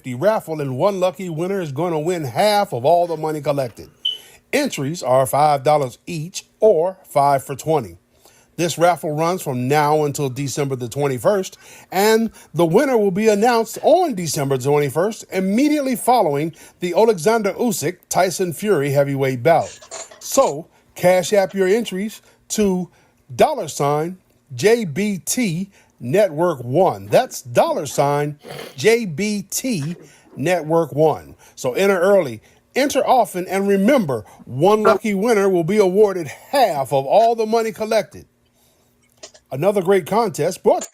The raffle, and one lucky winner is going to win half of all the money collected. Entries are $5 each or 5 for 20. This raffle runs from now until December the 21st, and the winner will be announced on December 21st, immediately following the Alexander Usyk Tyson Fury heavyweight bout. So, cash app your entries to $JBT Network One. That's $JBT Network One. So enter early, enter often, and remember, one lucky winner will be awarded half of all the money collected. Another great contest brought.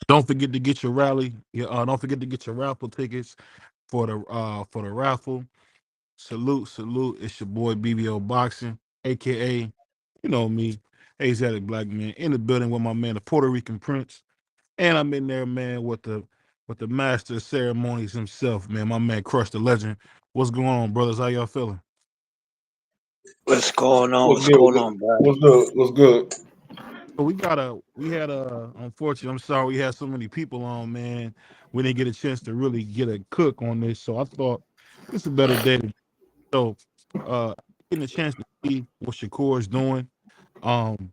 Don't forget to get your rally. Don't forget to get your raffle tickets for the raffle. Salute, salute. It's your boy BBO Boxing, aka you know me, Asiatic black man in the building with my man, the Puerto Rican Prince, and I'm in there, man, with the master of ceremonies himself, man. My man, Crush the Legend. What's going on, brothers? How y'all feeling? What's going on? What's What's good? going on, bro? What's good? What's good? So we had unfortunately, I'm sorry we had so many people on, man. We didn't get a chance to really get a cook on this, so I thought this is a better day to so getting a chance to see what Shakur is doing. Um,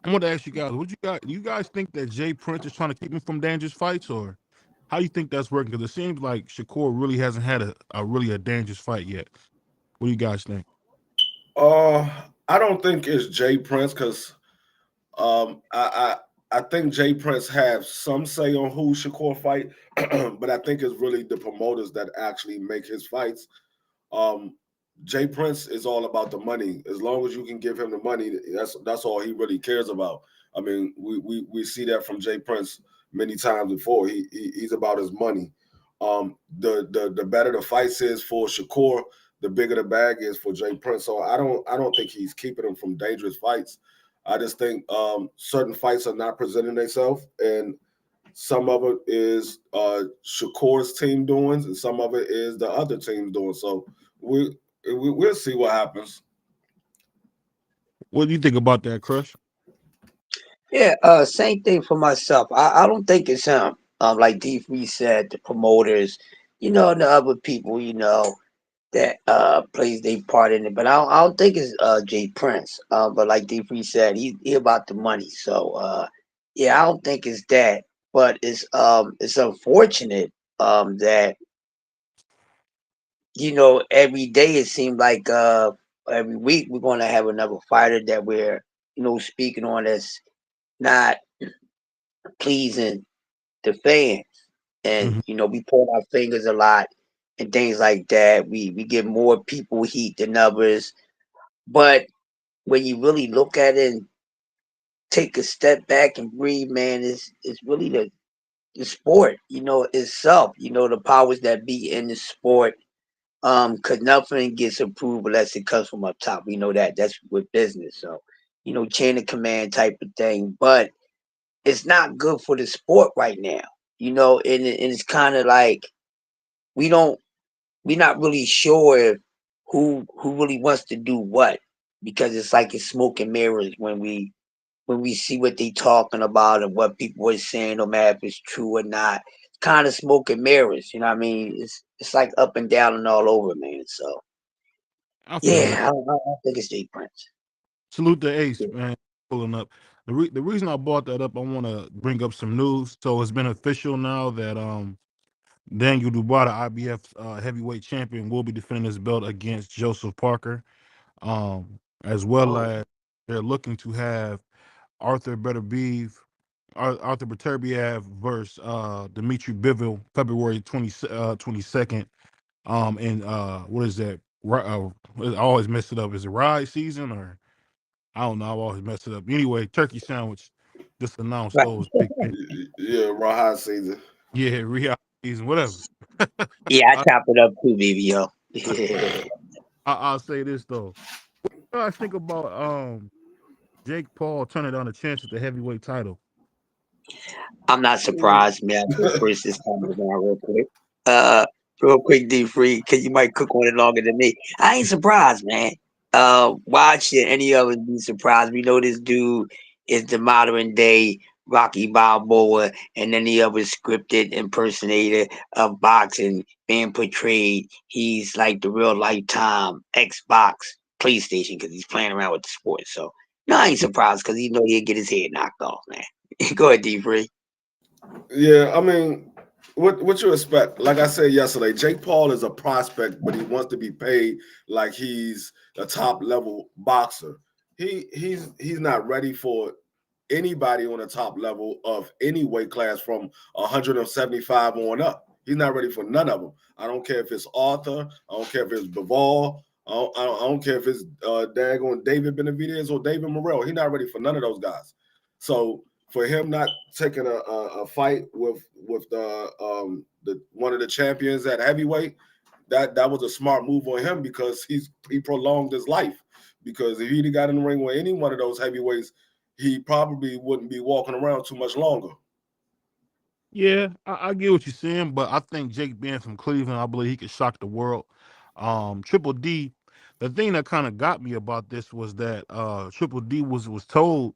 I want to ask you guys, what you guys think that Jay Prince is trying to keep him from dangerous fights, or how you think that's working? Because it seems like Shakur really hasn't had a really a dangerous fight yet. What do you guys think? Uh, I don't think it's Jay Prince because I think Jay Prince has some say on who Shakur fight, but I think it's really the promoters that actually make his fights. Um, Jay Prince is all about the money. As long as you can give him the money, that's all he really cares about. I mean, we see that from Jay Prince many times before. He's about his money. The better the fights is for Shakur, the bigger the bag is for Jay Prince. So I don't think he's keeping him from dangerous fights. I just think certain fights are not presenting themselves, and some of it is Shakur's team doing, and some of it is the other team doing. So we'll see what happens. What do you think about that, Crush? Yeah, same thing for myself. I don't think it's him. Like D3 said, the promoters, and the other people, that plays their part in it. But I don't think it's Jay Prince. But like D3 said, he about the money. So yeah, I don't think it's that. But it's unfortunate that every day it seems like every week we're gonna have another fighter that we're speaking on that's not pleasing the fans. And Hmm. we point our fingers a lot and things like that. We give more people heat than others. But when you really look at it and take a step back and breathe, man, it's really the sport, itself, the powers that be in the sport. Cause nothing gets approved unless it comes from up top. We know that. That's with business. So, chain of command type of thing. But it's not good for the sport right now. And it's kind of like we don't we're not really sure if who really wants to do what, because it's like it's smoke and mirrors when we see what they talking about and what people are saying, no matter if it's true or not. It's kind of smoke and mirrors, you know what I mean? It's like up and down and all over, man. So I feel that. yeah, I think it's Jay Prince. Salute the Ace, man, pulling up. The reason I brought that up, I want to bring up some news. So it's been official now that Daniel Dubois, the IBF heavyweight champion, will be defending his belt against Joseph Parker. As well Oh, as they're looking to have Arthur Beterbiev, Arthur Beterbiev versus Dmitry Bivol, February 22nd. And what is that? I always mess it up. Is it ride season or I don't know? I always mess it up. Anyway, Turkey Sandwich just announced Right. those big things. yeah, Rahat season. Yeah, rehab season, whatever. Yeah, I I, chop it up too, BBO. Yeah. I'll say this though. I think about Jake Paul turning down a chance at the heavyweight title. I'm not surprised, man. I go first this time around real quick. Uh, real quick, D free, cause you might cook on it longer than me. I ain't surprised, man. Why should any of us be surprised? We know this dude is the modern day Rocky Balboa, and any other scripted impersonator of boxing being portrayed. He's like the real lifetime Xbox PlayStation because he's playing around with the sport. So no, I ain't surprised because he know he'll get his head knocked off, man. Go ahead, D Free. Yeah, I mean, what you expect? Like I said yesterday, Jake Paul is a prospect, but he wants to be paid like he's a top level boxer. He's not ready for anybody on the top level of any weight class from 175 on up. He's not ready for none of them. I don't care if it's Arthur. I don't care if it's Bivol. I don't care if it's daggone David Benavidez or David Morrell. He's not ready for none of those guys. So for him not taking a fight with the one of the champions at heavyweight, that was a smart move on him because he prolonged his life. Because if he'd got in the ring with any one of those heavyweights, he probably wouldn't be walking around too much longer. Yeah, I get what you're saying, but I think Jake being from Cleveland, I believe he could shock the world. Triple D, the thing that kind of got me about this was that Triple D was told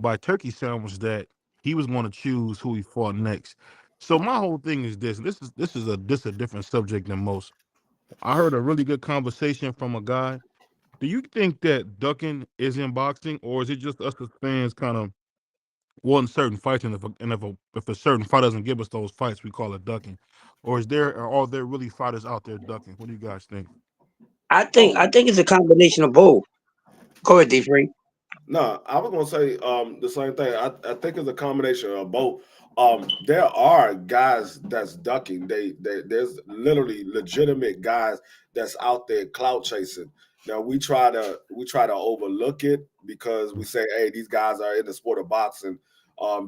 by Turkey Sandwich that he was going to choose who he fought next. So my whole thing is this. This is a different subject than most. I heard a really good conversation from a guy. Do you think that ducking is in boxing, or is it just us as fans kind of wanting certain fights, and if a certain fight doesn't give us those fights, we call it ducking, or are there really fighters out there ducking? What do you guys think? I think it's a combination of both. Go ahead, D Free. No, I was gonna say the same thing. I think it's a combination of both. There are guys that's ducking. There's literally legitimate guys that's out there clout chasing. Now we try to overlook it because we say, hey, these guys are in the sport of boxing.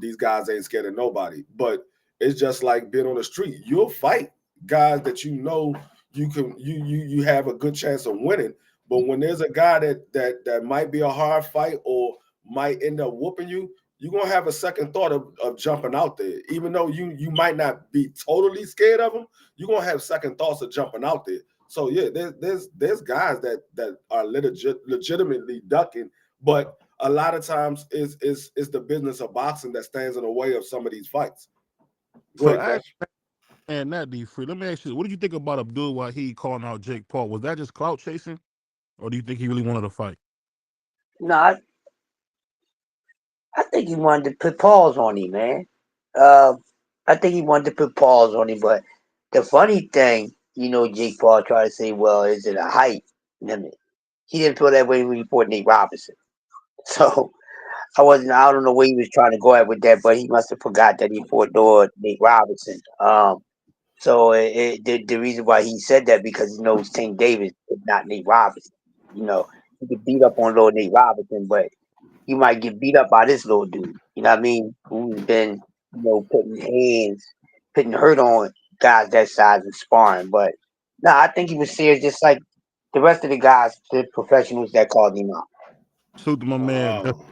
These guys ain't scared of nobody. But it's just like being on the street. You'll fight guys that you know you have a good chance of winning. But when there's a guy that might be a hard fight or might end up whooping you, you're gonna have a second thought of jumping out there. Even though you might not be totally scared of him, you're gonna have second thoughts of jumping out there. So yeah, there's guys that are legitimately ducking, but a lot of times is the business of boxing that stands in the way of some of these fights. Go So ahead, Crush. and that D free. Let me ask you, what did you think about Abdul Wahid calling out Jake Paul? Was that just clout chasing, or do you think he really wanted to fight? No, I think he wanted to put pause on him, man. Uh, I think he wanted to put pause on him, but the funny thing, Jake Paul tried to say, well, is it a height limit? He didn't feel that way when he fought Nate Robinson. So I don't know where he was trying to go at with that, but he must have forgot that he fought Lord Nate Robinson. So the reason why he said that because he knows Tank Davis is not Nate Robinson. You know, he could beat up on Lord Nate Robinson, but he might get beat up by this little dude. You know what I mean? Who's been, putting hurt on guys that size and sparring. But no, I think he was serious, just like the rest of the guys, the professionals that called him out. Salute to my man. Um,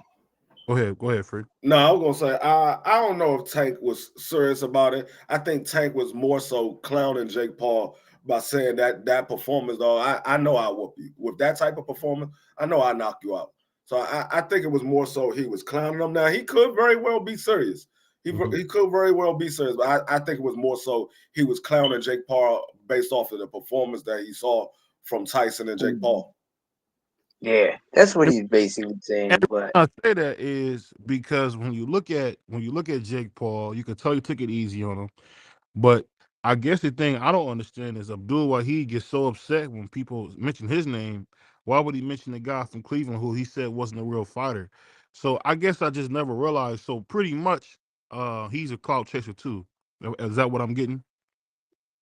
Go ahead, free. No, I was gonna say I don't know if Tank was serious about it. I think Tank was more so clowning Jake Paul by saying that performance. Though I know I whoop you with that type of performance. I know I knock you out. So I think it was more so he was clowning him. Now he could very well be serious. Mm-hmm. He could very well be serious, but I think it was more so he was clowning Jake Paul based off of the performance that he saw from Tyson and Jake Paul. Yeah, that's what he's basically And saying. the But reason I say that is because when you look at Jake Paul, you can tell you took it easy on him. But I guess the thing I don't understand is Abdul Wahid gets so upset when people mention his name. Why would he mention the guy from Cleveland who he said wasn't a real fighter? So I guess I just never realized. So pretty much, he's a clout chaser too. Is that what I'm getting?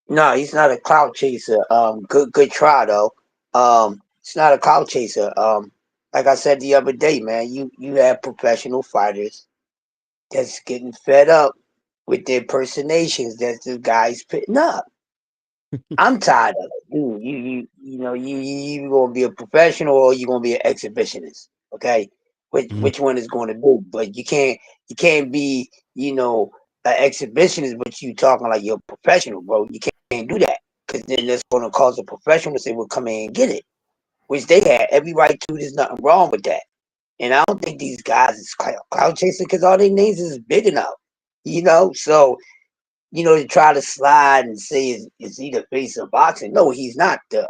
no, he's not a cloud chaser. Good try though. It's not a cloud chaser. Like I said the other day, man, you have professional fighters that's getting fed up with the impersonations that the guys putting up. I'm tired of it, dude. You gonna be a professional or you gonna be an exhibitionist, okay? Mhm. Which one is going to do? But you can't be an exhibitionist, but you talking like you're a professional, bro. You can't do that because then that's gonna cause a professional to say, "Well, come in and get it," which they had every right to. There's nothing wrong with that. And I don't think these guys is cloud chasing because all their names is big enough. So to try to slide and say is he the face of boxing? No, he's not the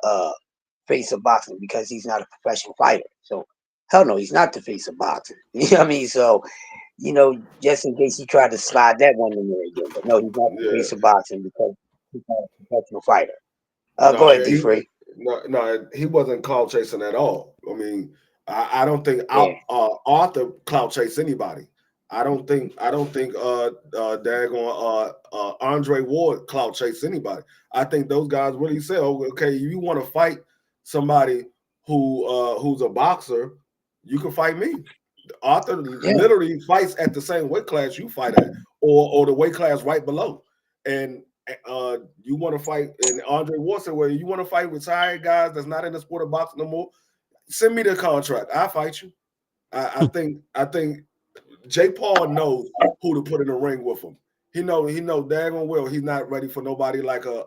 face of boxing because he's not a professional fighter. So hell no, he's not the face of boxing. You know what I mean? So just in case he tried to slide that one in there again, but no, he's not the Yeah. face of boxing because he's not a professional fighter. Go No, ahead, D Free. he wasn't clout chasing at all. I mean, I don't think Yeah, Arthur clout chase anybody. I don't think daggone Andre Ward clout chase anybody. I think those guys really say, oh, okay, you want to fight somebody who's a boxer, you can fight me. Arthur yeah. literally fights at the same weight class you fight at, or the weight class right below. And you want to fight, and Andre Ward said, well, you want to fight retired guys that's not in the sport of boxing no more? Send me the contract. I'll fight you. I think Jake Paul knows who to put in the ring with him. He know daggone well he's not ready for nobody like a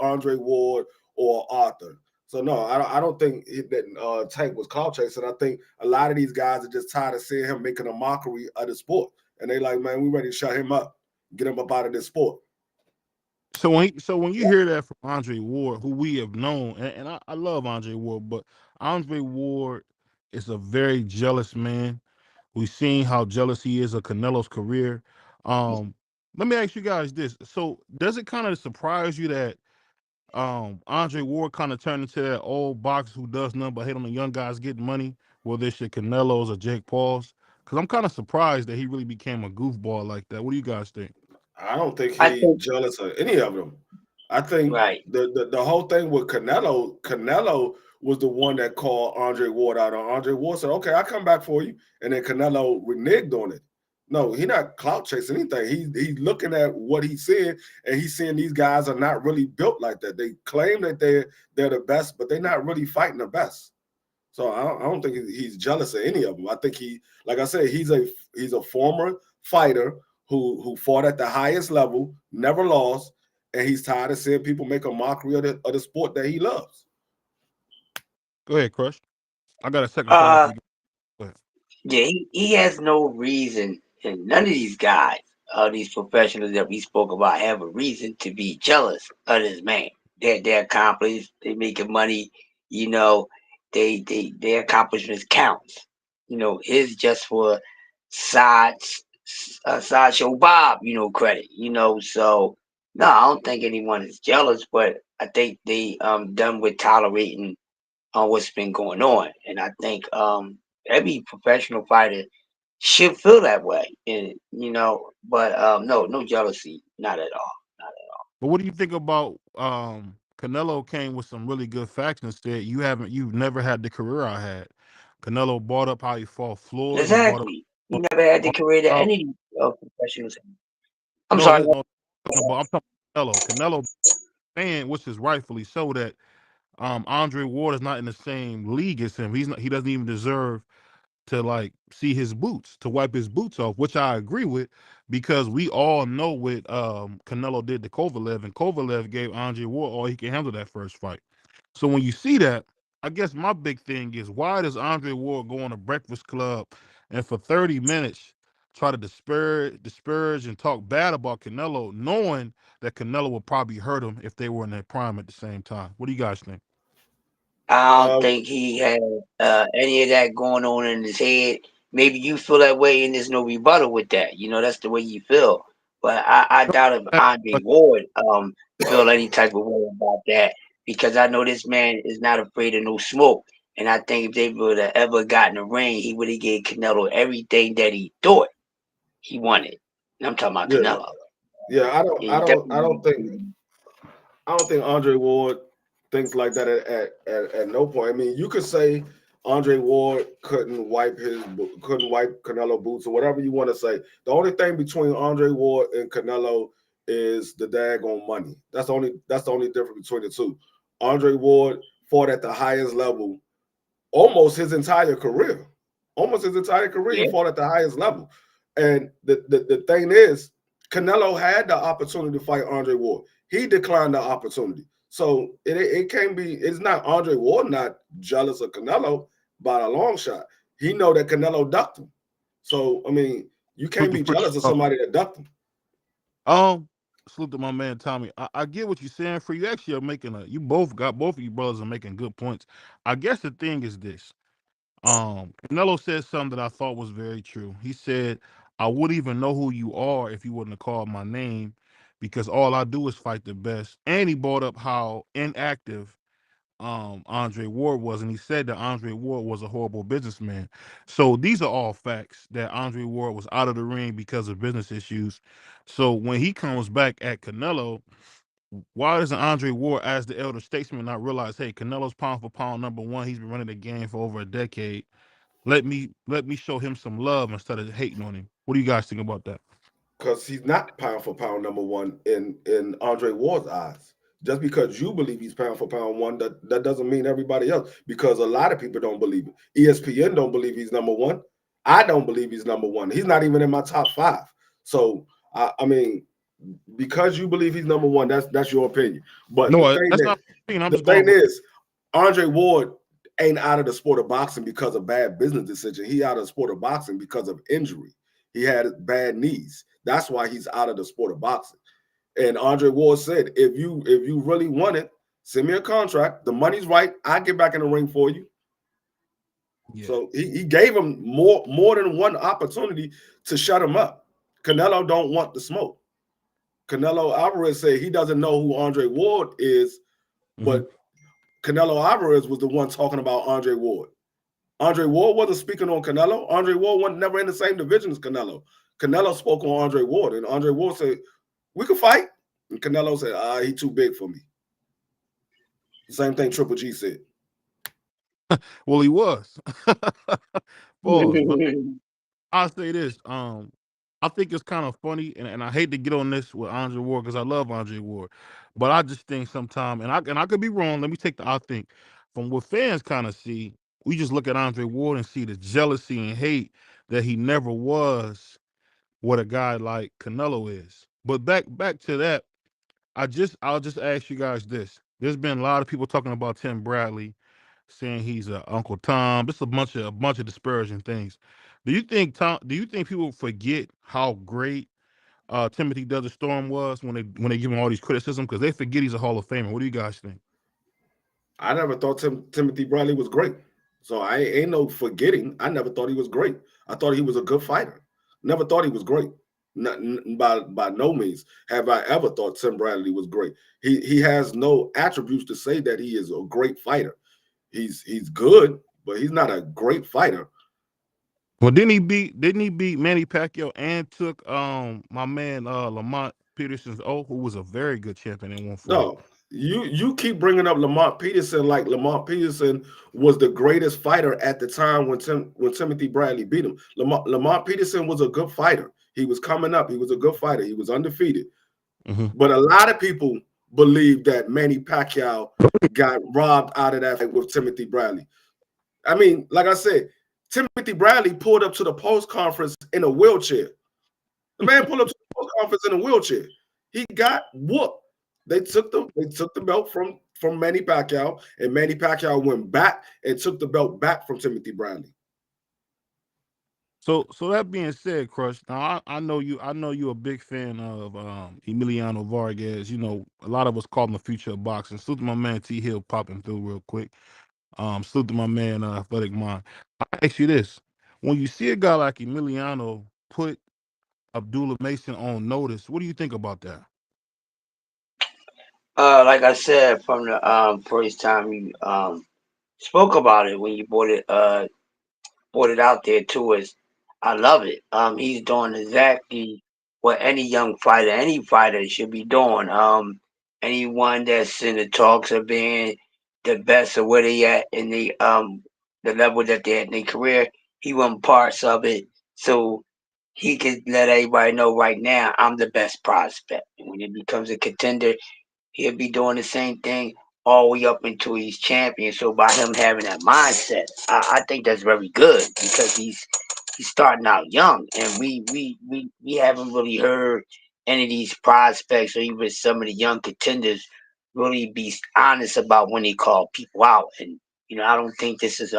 Andre Ward or Arthur. So no, I don't think that Tank was clout chasing. I think a lot of these guys are just tired of seeing him making a mockery of the sport, and they like, man, we ready to shut him up, get him up out of this sport. So when you hear that from Andre Ward, who we have known, and I love Andre Ward, but Andre Ward is a very jealous man. We've seen how jealous he is of Canelo's career. Um, Let me ask you guys this: so does it kind of surprise you that Andre Ward kind of turned into that old boxer who does nothing but hate on the young guys getting money, whether it's your Canelos or Jake Pauls? Because I'm kind of surprised that he really became a goofball like that. What do you guys think? I don't think I he think jealous of any of them. I think right. the whole thing with Canelo was the one that called Andre Ward out on. Andre Ward said, "Okay, I come back for you," and then Canelo reneged on it. No, he not clout chasing anything. He's looking at what he's seeing, and he's seeing these guys are not really built like that. They claim that they're the best, but they're not really fighting the best. So I don't think he's jealous of any of them. I think like I said, he's a former fighter who fought at the highest level, never lost, and he's tired of seeing people make a mockery of the sport that he loves. Go ahead, Crush. I got a second question for Uh, you. Go ahead. yeah, he has no reason, and none of these guys, these professionals that we spoke about, have a reason to be jealous of this man. They're accomplished. They making money. You know, their accomplishments counts. His just for side sideshow Bob. Credit. So no, I don't think anyone is jealous, but I think they done with tolerating on what's been going on. And I think every professional fighter should feel that way. And but no jealousy, not at all. Not at But what do you think about Canelo came with some really good facts and said you've never had the career I had. Canelo brought up how he fought all. Floyd. He brought up Exactly. He never had the career that about any professionals have. I'm no sorry. this no I'm talking about Canelo. Canelo saying, which is rightfully so, that Andre Ward is not in the same league as him. He doesn't even deserve to like see his boots, to wipe his boots off, which I agree with, because we all know what Canelo did to Kovalev, and Kovalev gave Andre Ward all he can handle that first fight. So when you see that, I guess my big thing is, why does Andre Ward go on a Breakfast Club and for 30 minutes try to disparage and talk bad about Canelo, knowing that Canelo would probably hurt him if they were in their prime at the same time? What do you guys think? I don't Uh, think he had any of that going on in his head. Maybe you feel that way, and there's no rebuttal with that. That's the way you feel. But I doubt if Andre Ward feel any type of way about that because I know this man is not afraid of no smoke. And I think if they would have ever gotten a ring, he would have gave Canelo everything that he thought he wanted. And I'm talking about yeah, Canelo. yeah. I don't, Yeah, I he don't, I definitely. don't think, I don't think Andre Ward thinks like that at no point. I mean, you could say Andre Ward couldn't wipe Canelo boots or whatever you want to say. The only thing between Andre Ward and Canelo is the daggone money. That's the only difference between the two. Andre Ward fought at the highest level almost his entire career. Almost his entire career, he Yeah, fought at the highest level. And the thing is, Canelo had the opportunity to fight Andre Ward. He declined the opportunity. So it can't be, it's not Andre Ward not jealous of Canelo by a long shot. He know that Canelo ducked him. So I mean, you can't Salute be to Freaky jealous of Buck. somebody that ducked him. Um, salute to my man Tommy. I get what you're saying. For you, actually are making a. You both of you brothers are making good points. I guess the thing is this. Canelo said something that I thought was very true. He said, "I wouldn't even know who you are if you wouldn't have called my name, because all I do is fight the best." And he brought up how inactive Andre Ward was, and he said that Andre Ward was a horrible businessman. So these are all facts that Andre Ward was out of the ring because of business issues. So when he comes back at Canelo, why doesn't Andre Ward, as the elder statesman, not realize, hey, Canelo's pound for pound #1. He's been running the game for over a decade. Let me show him some love instead of hating on him. What do you guys think about that? Because he's not pound for pound #1 in Andre Ward's eyes. Just because you believe he's pound for pound one, that doesn't mean everybody else. Because a lot of people don't believe it. ESPN don't believe he's #1. I don't believe he's #1. He's not even in my top 5. So I mean, because you believe he's #1, that's your opinion. But No, that's not my opinion. I'm the just going thing off. is, Andre Ward ain't out of the sport of boxing because of bad business decision. He out of the sport of boxing because of injury. He had bad knees. That's why he's out of the sport of boxing. And Andre Ward said, if you really want it, send me a contract. The money's right. I get back in the ring for you. Yeah. So he gave him more than one opportunity to shut him up. Canelo don't want the smoke. Canelo Alvarez said he doesn't know who Andre Ward is, Mm-hmm. but Canelo Alvarez was the one talking about Andre Ward. Andre Ward wasn't speaking on Canelo. Andre Ward was never in the same division as Canelo. Canelo spoke on Andre Ward, and Andre Ward said, we could fight. And Canelo said, he too big for me. Same thing Triple G said. Well, he was. Pause. But I'll say this. I think it's kind of funny, and I hate to get on this with Andre Ward because I love Andre Ward, but I just think sometimes, and I could be wrong. Let me take the I think from what fans kind of see. We just look at Andre Ward and see the jealousy and hate that he never was what a guy like Canelo is. But back to that, I'll just ask you guys this. There's been a lot of people talking about Tim Bradley, saying he's a Uncle Tom. Just a bunch of disparaging things. Do you think people forget how great Timothy Doesn't Storm was when they give him all these criticism, because they forget he's a Hall of Famer? What do you guys think? I never thought Timothy Bradley was great. So I ain't no forgetting. I never thought he was great. I thought he was a good fighter. Never thought he was great. Not, by no means have I ever thought Tim Bradley was great. He has no attributes to say that he is a great fighter. He's good, but he's not a great fighter. Well, didn't he beat Manny Pacquiao and took my man Lamont Peterson's who was a very good champion in 140. No, you keep bringing up Lamont Peterson like Lamont Peterson was the greatest fighter at the time when Timothy Bradley beat him. Lamont Peterson was a good fighter. He was coming up. He was a good fighter. He was undefeated. Mm-hmm. But a lot of people believe that Manny Pacquiao got robbed out of that fight with Timothy Bradley. I mean, like I said, Timothy Bradley pulled up to the post conference in a wheelchair. The man pulled up to the post conference in a wheelchair. He got whooped. They took the belt from Manny Pacquiao, and Manny Pacquiao went back and took the belt back from Timothy Bradley. So that being said, Crush. Now I know you're a big fan of Emiliano Vargas. You know, a lot of us call him the future of boxing. Salute to my man T Hill popping through real quick. Salute to my man Athletic Mind. I ask you this: when you see a guy like Emiliano put Abdullah Mason on notice, what do you think about that? Like I said from the first time you spoke about it when you brought it out there to us, I love it. He's doing exactly what any fighter should be doing. Anyone that's in the talks of being the best of where they at in the level that they're at in their career, he want parts of it. So he could let everybody know right now I'm the best prospect. And when he becomes a contender, he'll be doing the same thing all the way up until he's champion. So by him having that mindset, I think that's very good because he's starting out young, and we haven't really heard any of these prospects or even some of the young contenders really be honest about when they call people out. And I don't think this is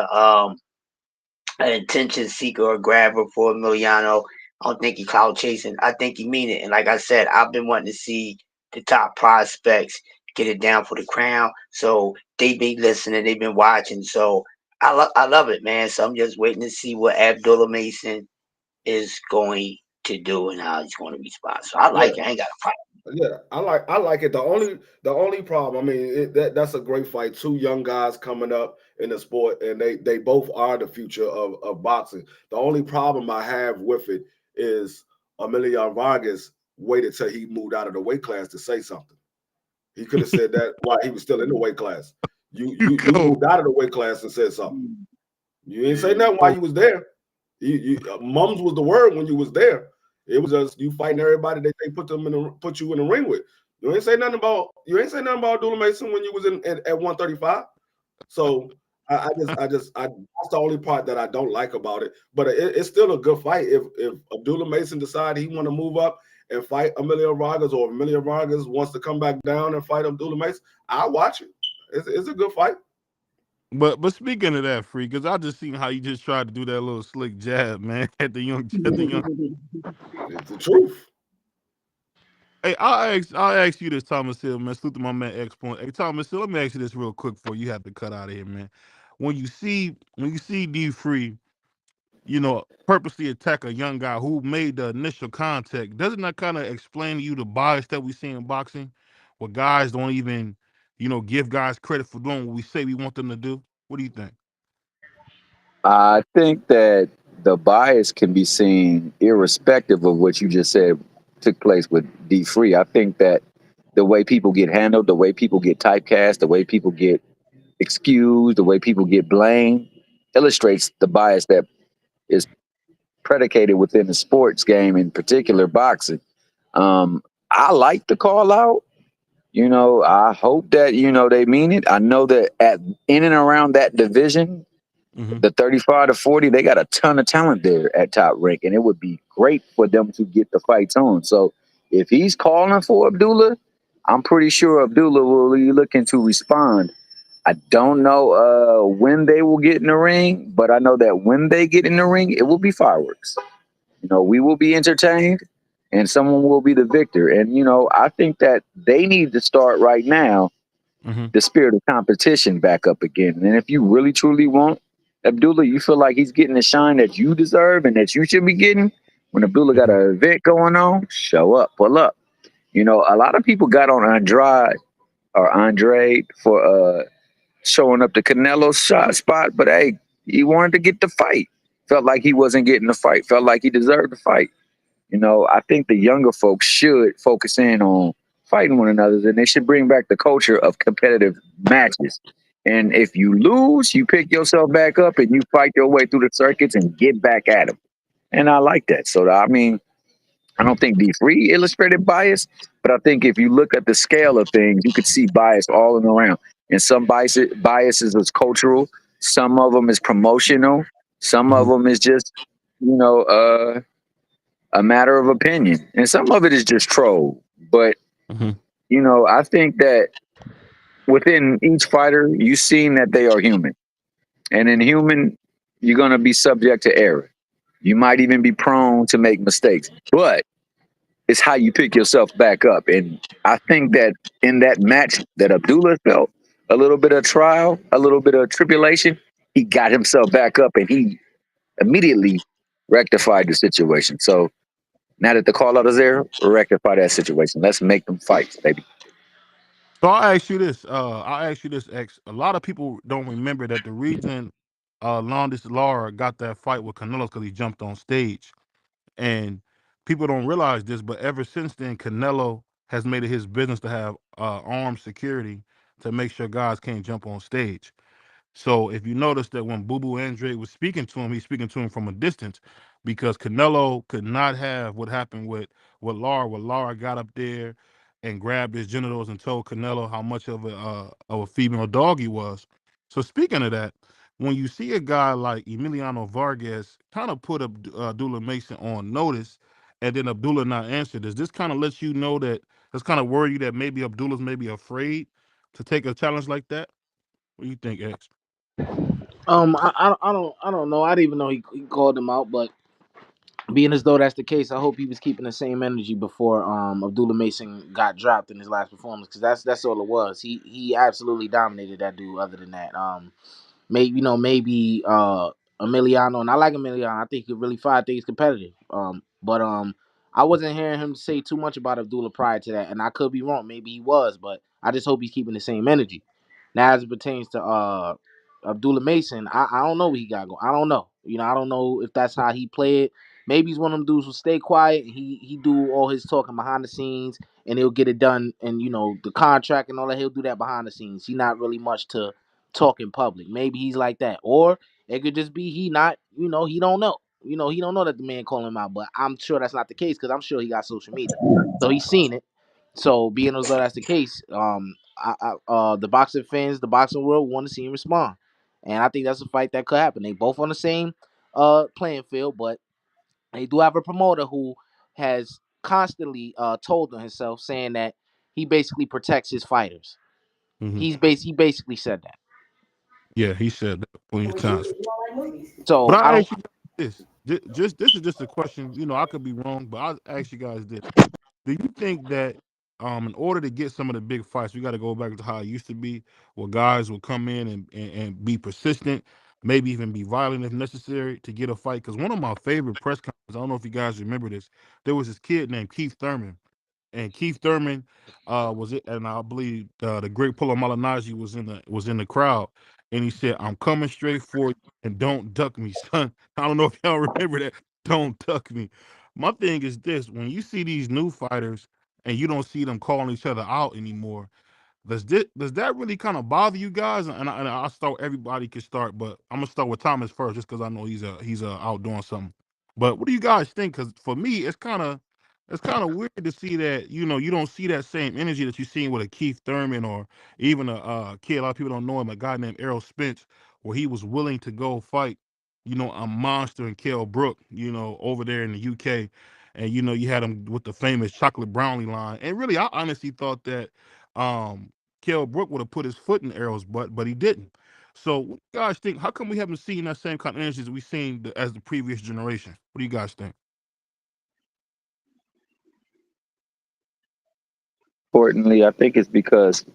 an attention seeker or grabber for Emiliano. I don't think he cloud chasing. I think he mean it. And like I said, I've been wanting to see the top prospects get it down for the crown. So they been listening, they've been watching. So I love it, man. So I'm just waiting to see what Abdullah Mason is going to do and how he's going to respond. So I Yeah, like it. I ain't got a problem. yeah, I like it. The only problem, I mean, that's a great fight. Two young guys coming up in the sport, and they both are the future of boxing. The only problem I have with it is Emiliano Vargas waited till he moved out of the weight class to say something. He could have said that while he was still in the weight class. You You you you go. moved out of the weight class and said something. You ain't say nothing while So, you was there. Mums was the word when you was there. It was just you fighting everybody that they put you in the ring with. You ain't say nothing about Dula Mason when you was at 135. So that's the only part that I don't like about it. But it's still a good fight. If Abdullah Mason decide he want to move up and fight Emilio Vargas, or if Emilio Vargas wants to come back down and fight Abdullah Mason, I'll watch it. It's a good fight. but speaking of that, free, because I just seen how you just tried to do that little slick jab, man, at the young. It's the truth. Hey, I'll ask you this, Thomas Hill, man. Salute to my man X Point. Hey, Thomas Hill, let me ask you this real quick before you have to cut out of here, man. When you see D Free, purposely attack a young guy who made the initial contact, doesn't that kind of explain to you the bias that we see in boxing, where guys don't even, give guys credit for doing what we say we want them to do? What do you think? I think that the bias can be seen irrespective of what you just said took place with D Free. I think that the way people get handled, the way people get typecast, the way people get excused, the way people get blamed illustrates the bias that is predicated within the sports game, in particular boxing. Um, I like the call out. I hope that they mean it. I know that at in and around that division, Hmm. the 35 to 40, they got a ton of talent there at top rank, and it would be great for them to get the fights on. So if he's calling for Abdullah, I'm pretty sure Abdullah will be looking to respond. I don't know when they will get in the ring, but I know that when they get in the ring, it will be fireworks. We will be entertained, and someone will be the victor. And I think that they need to start right now Hmm. the spirit of competition back up again. And if you really truly want Abdullah, you feel like he's getting the shine that you deserve and that you should be getting. When Abdullah got Hmm. an event going on, show up, pull up. A lot of people got on Andrade or Andre for showing up the Canelo shot spot, but hey, he wanted to get the fight. Felt like he wasn't getting the fight. Felt like he deserved the fight. I think the younger folks should focus in on fighting one another, and they should bring back the culture of competitive matches. And if you lose, you pick yourself back up and you fight your way through the circuits and get back at them. And I like that. So, I mean, I don't think D3 illustrated bias, but I think if you look at the scale of things, you could see bias all in around. And some biases is cultural, some of them is promotional, some of Hmm. them is just, you know, uh, a matter of opinion, and some of it is just troll. But Hmm. I think that within each fighter, you've seen that they are human, and in human, you're gonna be subject to error. You might even be prone to make mistakes, but it's how you pick yourself back up. And I think that in that match that Abdullah felt a little bit of trial, a little bit of tribulation, he got himself back up and he immediately rectified the situation. So now that the call out is there, rectify that situation. Let's make them fight, baby. So I'll ask you this, X. A lot of people don't remember that the reason Longest Lara got that fight with Canelo because he jumped on stage. And people don't realize this, but ever since then, Canelo has made it his business to have armed security to make sure guys can't jump on stage. So if you notice that when Boo Boo Andre was speaking to him, he's speaking to him from a distance because Canelo could not have what happened with Lara. Where Lara got up there and grabbed his genitals and told Canelo how much of a female dog he was. So speaking of that, when you see a guy like Emiliano Vargas kind of put Abdullah Mason on notice, and then Abdullah not answer, does this kind of let you know that that's kind of worry you that maybe Abdullah's maybe afraid to take a challenge like that? What do you think, X? I don't know. I didn't even know he called him out, but being as though that's the case, I hope he was keeping the same energy before Abdullah Mason got dropped in his last performance, because that's all it was. He absolutely dominated that dude. Other than that, maybe Emiliano, and I like Emiliano. I think he could really fight. I think he's competitive. But I wasn't hearing him say too much about Abdullah prior to that, and I could be wrong. Maybe he was, but I just hope he's keeping the same energy. Now, as it pertains to Abdullah Mason, I don't know what he got going. I don't know. I don't know if that's how he played. Maybe he's one of them dudes who stay quiet. He do all his talking behind the scenes, and he'll get it done. And the contract and all that, he'll do that behind the scenes. He not really much to talk in public. Maybe he's like that, or it could just be he not. He don't know. He don't know that the man calling him out. But I'm sure that's not the case, because I'm sure he got social media, so he's seen it. So being as though that's the case, the boxing fans, the boxing world want to see him respond, and I think that's a fight that could happen. They both on the same playing field, but they do have a promoter who has constantly told on himself, saying that he basically protects his fighters. Hmm. He basically said that. Yeah, he said that plenty of times. But So I I don't. ask you guys this. Just this is just a question. I could be wrong, but I'll ask you guys this. Do you think that in order to get some of the big fights, we got to go back to how it used to be, where guys would come in and be persistent, maybe even be violent if necessary to get a fight? Because one of my favorite press conferences, I don't know if you guys remember this, there was this kid named Keith Thurman, and Keith Thurman was it, and I believe the great Polo Malignaggi was in the crowd, and he said, "I'm coming straight for you, and don't duck me, son." I don't know if y'all remember that. Don't duck me. My thing is this: when you see these new fighters and you don't see them calling each other out anymore, does that really kind of bother you guys? And I'll start. Everybody can start, but I'm gonna start with Thomas first, just because I know he's out doing something. But what do you guys think? Because for me, it's kind of weird to see that you don't see that same energy that you seen with a Keith Thurman or even a kid. A lot of people don't know him, a guy named Errol Spence, where he was willing to go fight, a monster in Kell Brook, over there in the UK, and you had him with the famous chocolate brownie line. And really, I honestly thought that um Kell Brook would have put his foot in Errol's butt, but he didn't. So, what do you guys think? How come we haven't seen that same kind of energy as we seen as the previous generation? What do you guys think? Importantly, I think it's because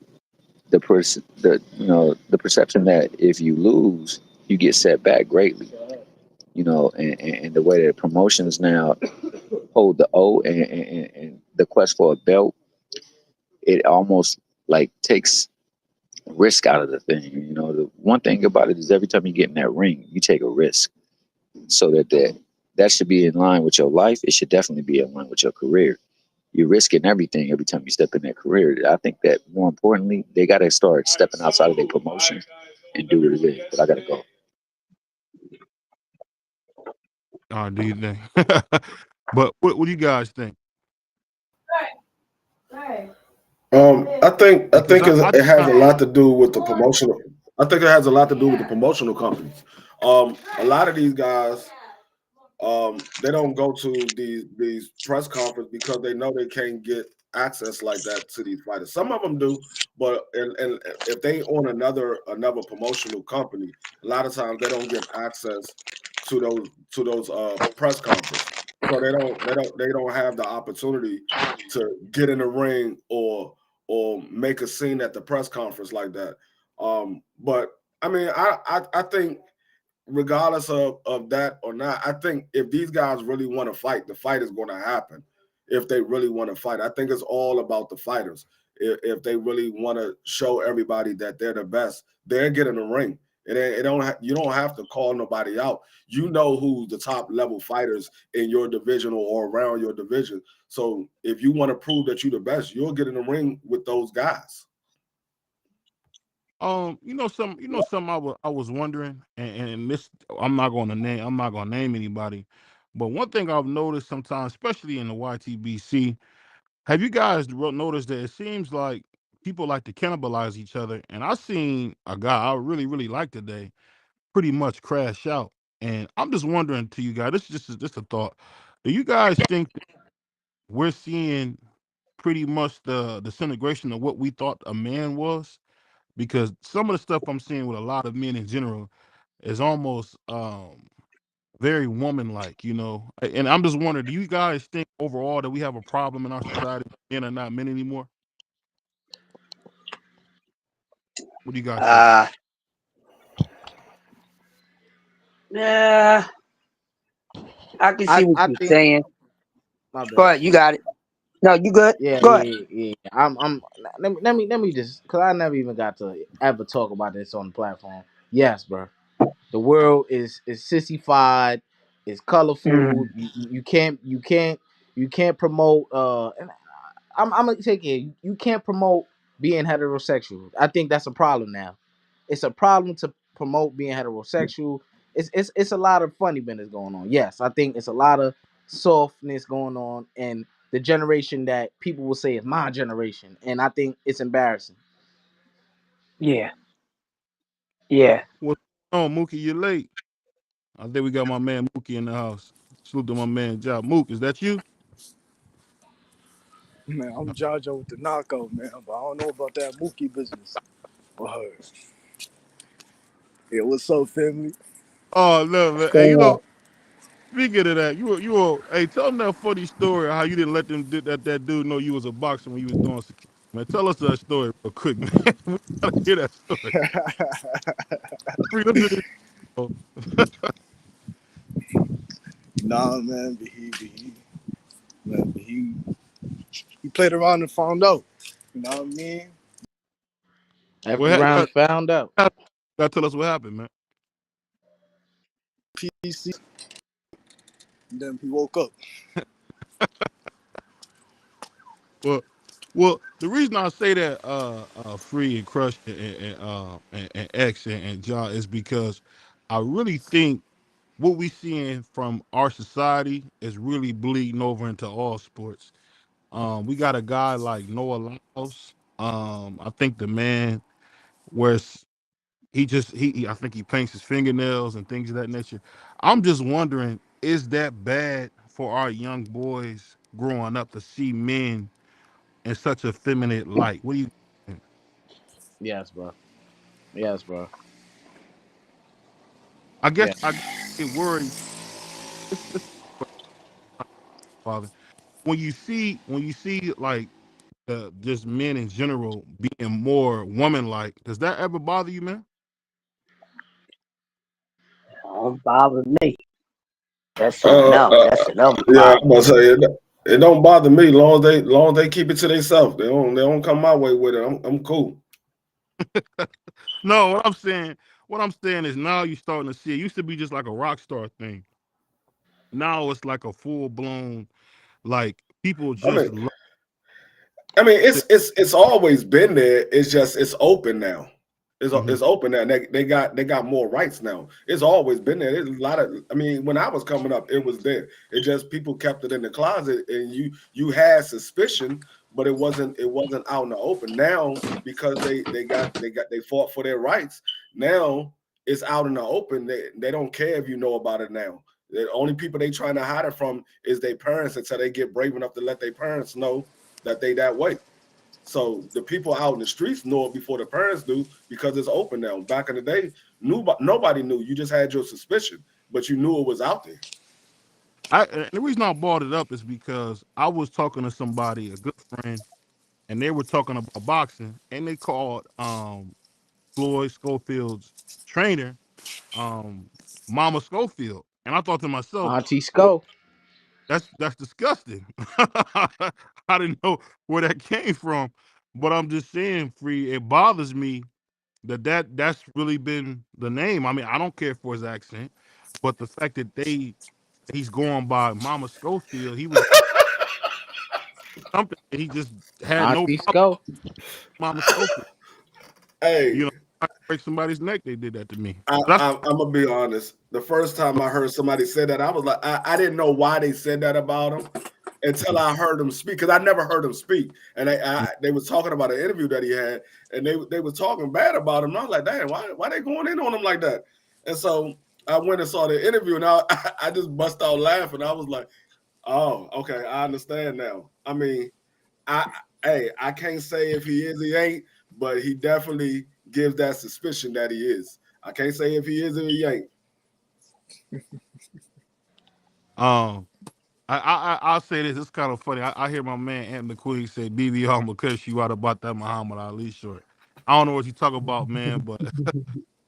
the perception that if you lose, you get set back greatly. And the way that promotions now hold the O and the quest for a belt, it almost like takes risk out of the thing. The one thing about it is every time you get in that ring, you take a risk. So that should be in line with your life. It should definitely be in line with your career. You're risking everything every time you step in that career. I think that more importantly, they got to start stepping outside of their promotion and do what it is. But I got to go. Do you think? But what do you guys think? I Because think I it has I a lot to do with the promotional. I think it has a lot to do with the promotional companies. A lot of these guys, they don't go to these press conferences because they know they can't get access like that to these fighters. Some of them do, but and if they own another promotional company, a lot of times they don't get access to those press conferences. So they don't have the opportunity to get in the ring or make a scene at the press conference like that. But I mean, I think regardless of that or not, I think if these guys really want to fight, the fight is going to happen. If they really want to fight, I think it's all about the fighters. If they really want to show everybody that they're the best, they're getting the ring. You don't have to call nobody out. You know who's the top level fighters in your division or around your division. So if you want to prove that you're the best, you'll get in the ring with those guys. some I was wondering, and this I'm not gonna name anybody, but one thing I've noticed sometimes, especially in the YTBC, have you guys noticed that it seems like people like to cannibalize each other? And I seen a guy I really really like today pretty much crash out, and I'm just wondering to you guys, this is just a thought. Do you guys think that we're seeing pretty much the disintegration of what we thought a man was? Because some of the stuff I'm seeing with a lot of men in general, is almost very woman-like, you know. And I'm just wondering, do you guys think overall that we have a problem in our society? Men are not men anymore. What do you guys think? Uh, yeah, I can see what I you're think saying. my Go bad. ahead, you got it. No, you good. Yeah, Go ahead. yeah, yeah. I'm. Let me just, cause I never even got to ever talk about this on the platform. Yes, bro. The world is sissified. It's colorful. Mm, You can't promote. And I'm gonna take it. You can't promote being heterosexual. I think that's a problem now. It's a problem to promote being heterosexual. It's a lot of funny business going on. Yes, I think it's a lot of softness going on, and the generation that people will say is my generation, and I think it's embarrassing. yeah, yeah. What's going on, Mookie? You late? I think we got my man Mookie in the house. Salute to my man Job. Mook, is that you? Man, I'm Jaja with the knockout, man, but I don't know about that Mookie business. But yeah, what's up, family? Oh no, man. Hey, you So, know, speaking of that, you were. Hey, tell them that funny story how you didn't let them that dude know you was a boxer when you was doing security. Man, tell us that story real quick, man. We gotta hear that story. Free, listen to this. Nah, man, but he played around and found out. You know what I mean? After What the round, he found out. gotta tell us what happened, man. PC, and then he woke up. Well, well, the reason I say that Free and Crush and X and John is because I really think what we seeing from our society is really bleeding over into all sports. We got a guy like Noah Lyles. I think the man where's I think he paints his fingernails and things of that nature. I'm just wondering, is that bad for our young boys growing up to see men in such a feminine light? What do you think? Yes, bro. Yes, bro. I guess Yeah. I get worried, father. When you see like just men in general being more woman like, does that ever bother you, man? don't bother me. That's something Uh, else. uh, That's another yeah, I'm problem. gonna say it don't bother me long as they keep it to themselves. They don't come my way with it. I'm cool. No, what I'm saying is now you're starting to see it used to be just like a rock star thing. Now it's like a full blown like people I just mean, love it. it's always been there. It's just it's open now. Mhm. It's open now. They got more rights now. It's always been there. There's a lot of. I mean, when I was coming up, it was there. It just people kept it in the closet, and you had suspicion, but it wasn't out in the open. Now because they fought for their rights. Now it's out in the open. They don't care if you know about it now. The only people they trying to hide it from is their parents until they get brave enough to let their parents know that they that way. So the people out in the streets know it before the parents do because it's open now. Back in the day, nobody knew. You just had your suspicion, but you knew it was out there. And the reason I brought it up is because I was talking to somebody, a good friend, and they were talking about boxing, and they called Floyd Schofield's trainer Mama Schofield, and I thought to myself, Auntie "What? Sco. That's disgusting." I didn't know where that came from, but I'm just saying, Free. It bothers me that's really been the name. I mean, I don't care for his accent, but the fact that he's going by Mama Schofield, he was something that he just had no Auntie problem Sco. with Mama Schofield. You know, Hey, I break somebody's neck. They did that to me. I, That's I, I'm gonna be honest. The first time I heard somebody say that, I was like, I didn't know why they said that about him until I heard him speak because I never heard him speak. And they was talking about an interview that he had, and they was talking bad about him. And I was like, damn, why they going in on him like that? And so I went and saw the interview, and I just bust out laughing. I was like, oh, okay, I understand now. I mean, I I can't say if he is, he ain't, but he definitely gives that suspicion that he is. I can't say if he is or he ain't. Um, I'll say this. It's kind of funny. I hear my man Ant McQueen say BBR I'm gonna cuss you out about that Muhammad Ali short. I don't know what you talk about, man, but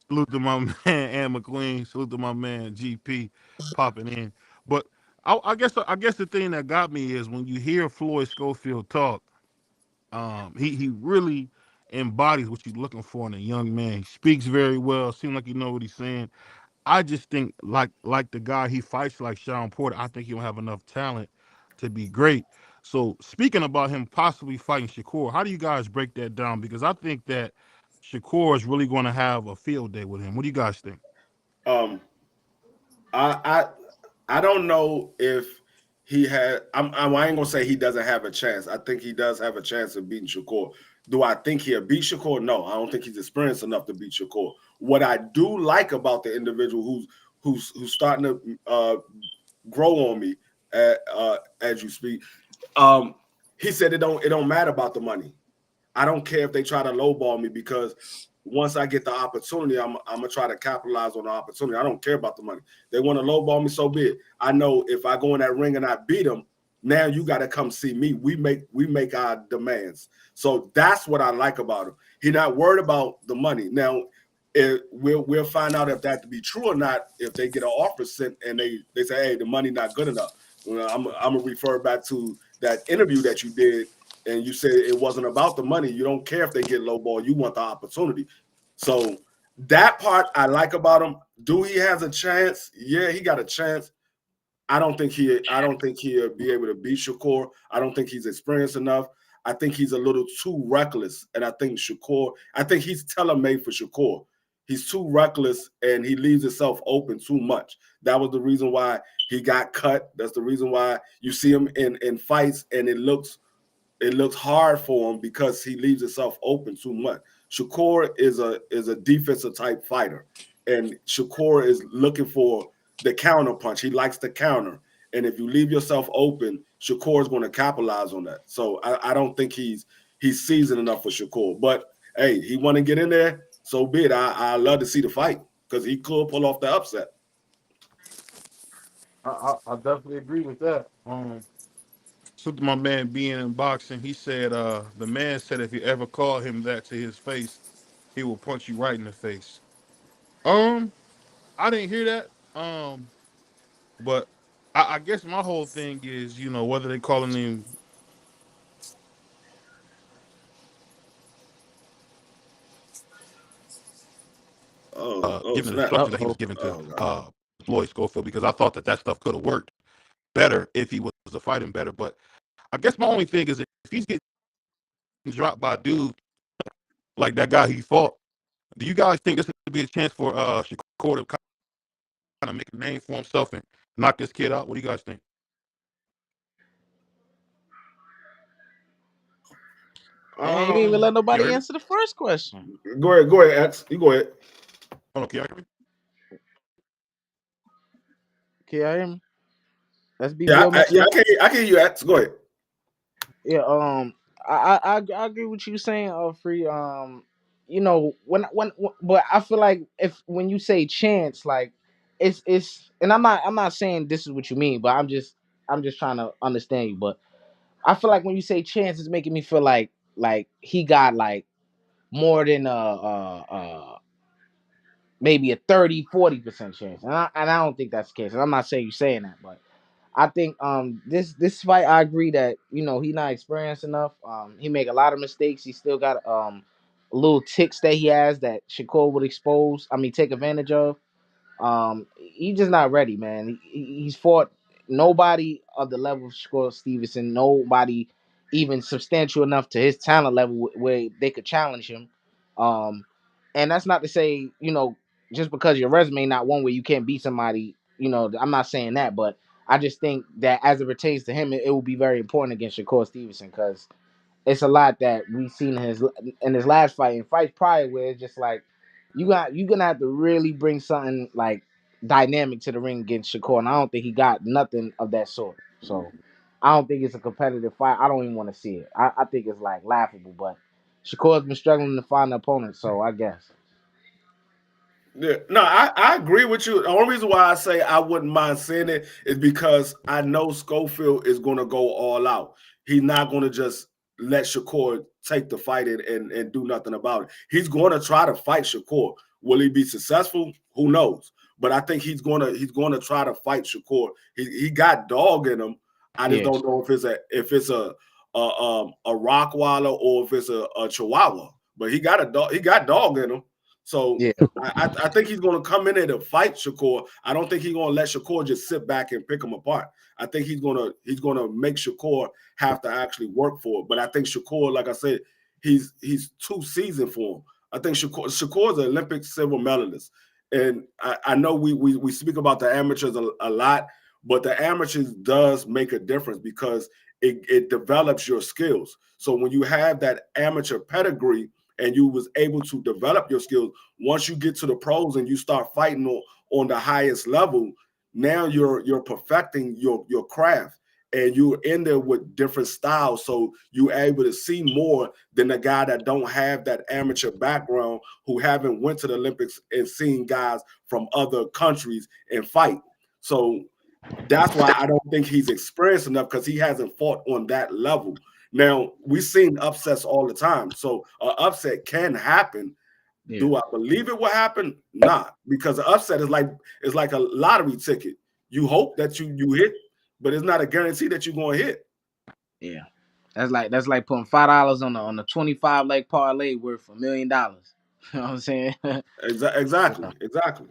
salute to my man Ant McQueen. Salute to my man GP popping in. But I guess the thing that got me is when you hear Floyd Schofield talk, he really embodies what you're looking for in a young man. He speaks very well. Seems like you know what he's saying. I just think like the guy he fights like Sean Porter, I think he'll have enough talent to be great. So speaking about him possibly fighting Shakur, how do you guys break that down? Because I think that Shakur is really going to have a field day with him. What do you guys think? Um, I I don't know if he had. I ain't gonna say he doesn't have a chance. I think he does have a chance of beating Shakur. Do I think he'll beat Shakur? No, I don't think he's experienced enough to beat Shakur. What I do like about the individual who's starting to grow on me as you speak. Um, he said it don't matter about the money. I don't care if they try to lowball me because once I get the opportunity, I'm gonna try to capitalize on the opportunity. I don't care about the money. They want to lowball me so big. I know if I go in that ring and I beat them, now you got to come see me. We make our demands. So that's what I like about him. He's not worried about the money. Now we'll find out if that to be true or not if they get an offer sent and they say, hey, the money not good enough. I'm gonna refer back to that interview that you did and you said it wasn't about the money. You don't care if they get low ball. You want the opportunity. So that part I like about him. Do he has a chance? Yeah, he got a chance. I don't think he'll be able to beat Shakur. I don't think he's experienced enough. I think he's a little too reckless. And I think he's tailor-made for Shakur. He's too reckless and he leaves himself open too much. That was the reason why he got cut. That's the reason why you see him in fights and it looks hard for him because he leaves himself open too much. Shakur is a defensive type fighter, and Shakur is looking for the counter punch. He likes the counter, and if you leave yourself open, Shakur is going to capitalize on that. So I don't think he's seasoned enough for Shakur. But hey, he want to get in there, so be it. I love to see the fight because he could pull off the upset. I definitely agree with that. So my man being in boxing, he said the man said if you ever call him that to his face, he will punch you right in the face. Um, I didn't hear that. But I guess my whole thing is, whether they calling him Oh given the snap! instructions that he was Uh-oh. given to Oh god. Floyd Schofield, because I thought that stuff could have worked better if he was fighting better. But I guess my only thing is if he's getting dropped by a dude like that guy he fought, do you guys think this would be a chance for Shakur to kind of make a name for himself and knock this kid out? What do you guys think? Man, you ain't even let Can you nobody hear me? answer the first question. Go ahead, X. You go ahead. Hold on, can you hear me? Can you hear me? That's Yeah, BBL I, mixed yeah, up. I can hear you, X. Go ahead. Yeah, I agree with you saying, free. But I feel like if when you say chance, like and I'm not saying this is what you mean, but I'm just trying to understand you. But I feel like when you say chance, it's making me feel like he got like more than maybe a 30-40% chance, and I don't think that's the case. And I'm not saying you saying that, but I think this fight I agree that he not experienced enough. He make a lot of mistakes. He still got little ticks that he has that Shakur would expose. I mean, take advantage of. He's just not ready, man. He's fought nobody of the level of Shakur Stevenson. Nobody even substantial enough to his talent level where they could challenge him. Um, and that's not to say just because your resume not one where you can't beat somebody. I'm not saying that, but I just think that as it pertains to him, it will be very important against Shakur Stevenson because it's a lot that we've seen in his last fight and fights prior where it's just like you're gonna have to really bring something like dynamic to the ring against Shakur, and I don't think he got nothing of that sort. So I don't think it's a competitive fight. I don't even want to see it. I think it's like laughable, but Shakur's been struggling to find an opponent, so I guess. Yeah, no, I agree with you. The only reason why I say I wouldn't mind seeing it is because I know Schofield is going to go all out. He's not going to just let Shakur take the fight and do nothing about it. He's going to try to fight Shakur. Will he be successful? Who knows? But I think he's going to try to fight Shakur. He got dog in him. I just Yes. don't know if it's a Rockwaller or if it's a Chihuahua. But he got a dog. He got dog in him. So Yeah. I think he's going to come in there to fight Shakur. I don't think he's going to let Shakur just sit back and pick him apart. I think he's gonna make Shakur have to actually work for it. But I think Shakur, like I said, he's too seasoned for him. I think Shakur's an Olympic silver medalist, and I know we speak about the amateurs a lot, but the amateurs does make a difference because it develops your skills. So when you have that amateur pedigree and you was able to develop your skills, once you get to the pros and you start fighting on the highest level, now you're perfecting your craft and you're in there with different styles, so you're able to see more than the guy that don't have that amateur background, who haven't went to the Olympics and seen guys from other countries and fight. So that's why I don't think he's experienced enough, because he hasn't fought on that level. Now, we've seen upsets all the time, so an upset can happen. Yeah. Do I believe it will happen? Nah, because an upset is like a lottery ticket. You hope that you hit, but it's not a guarantee that you're going to hit. Yeah. That's like putting $5 on the 25 leg parlay worth $1 million. You know what I'm saying? Exactly, exactly.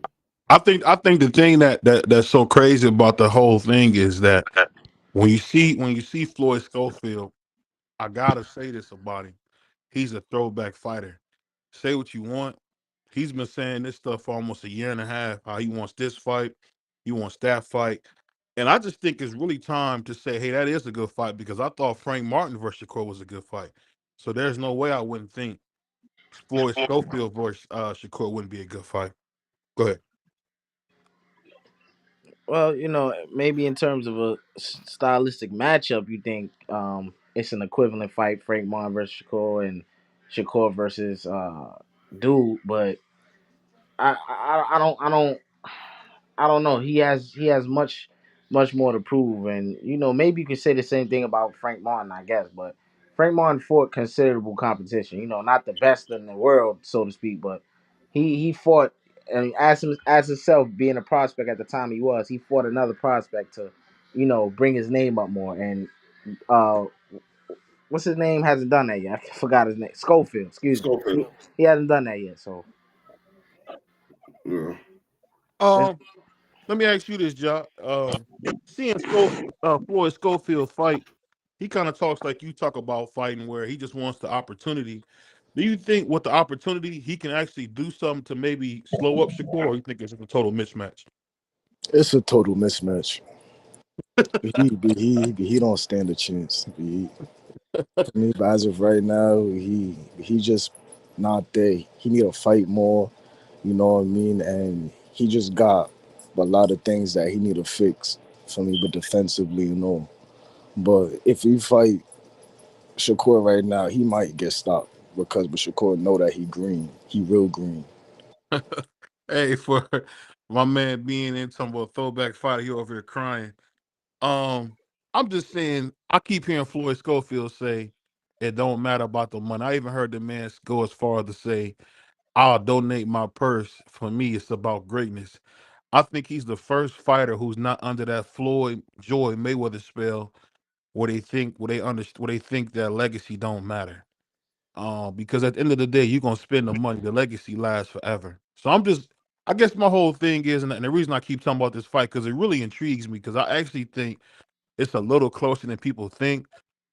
I think the thing that's so crazy about the whole thing is that when you see Floyd Schofield, I gotta say this about him. He's a throwback fighter. Say what you want. He's been saying this stuff for almost a year and a half. How he wants this fight, he wants that fight, and I just think it's really time to say, hey, that is a good fight, because I thought Frank Martin versus Shakur was a good fight. So there's no way I wouldn't think Floyd Schofield versus Shakur wouldn't be a good fight. Go ahead. Well, maybe in terms of a stylistic matchup, you think it's an equivalent fight, Frank Martin versus Shakur and Shakur versus Dude, but I don't know. He has much more to prove, and maybe you could say the same thing about Frank Martin, I guess. But Frank Martin fought considerable competition. Not the best in the world, so to speak, but he fought, and as himself being a prospect at the time he fought another prospect to, bring his name up more. And uh, what's his name hasn't done that yet. I forgot his name. Schofield, excuse me. He, Schofield. he hasn't done that yet. So Yeah. it's, Um, Let me ask you this, Jock. Seeing Floyd Schofield fight, he kind of talks like you talk about fighting, where he just wants the opportunity. Do you think with the opportunity he can actually do something to maybe slow up Shakur, or you think it's just a total mismatch? It's a total mismatch. He don't stand a chance. For me, but as of right now, he just not there. He need to fight more. You know what I mean? And he just got a lot of things that he need to fix for me, but defensively. But if he fight Shakur right now, he might get stopped but Shakur know that he green. He real green. Hey, for my man being in talking about throwback fighter, he over here crying. Um, I'm just saying, I keep hearing Floyd Schofield say it don't matter about the money. I even heard the man go as far as to say, I'll donate my purse. For me, it's about greatness. I think he's the first fighter who's not under that Floyd Joy Mayweather spell, where they think that legacy don't matter. Because at the end of the day, you're gonna spend the money. The legacy lasts forever. So I guess my whole thing is, and the reason I keep talking about this fight, because it really intrigues me, because I actually think it's a little closer than people think,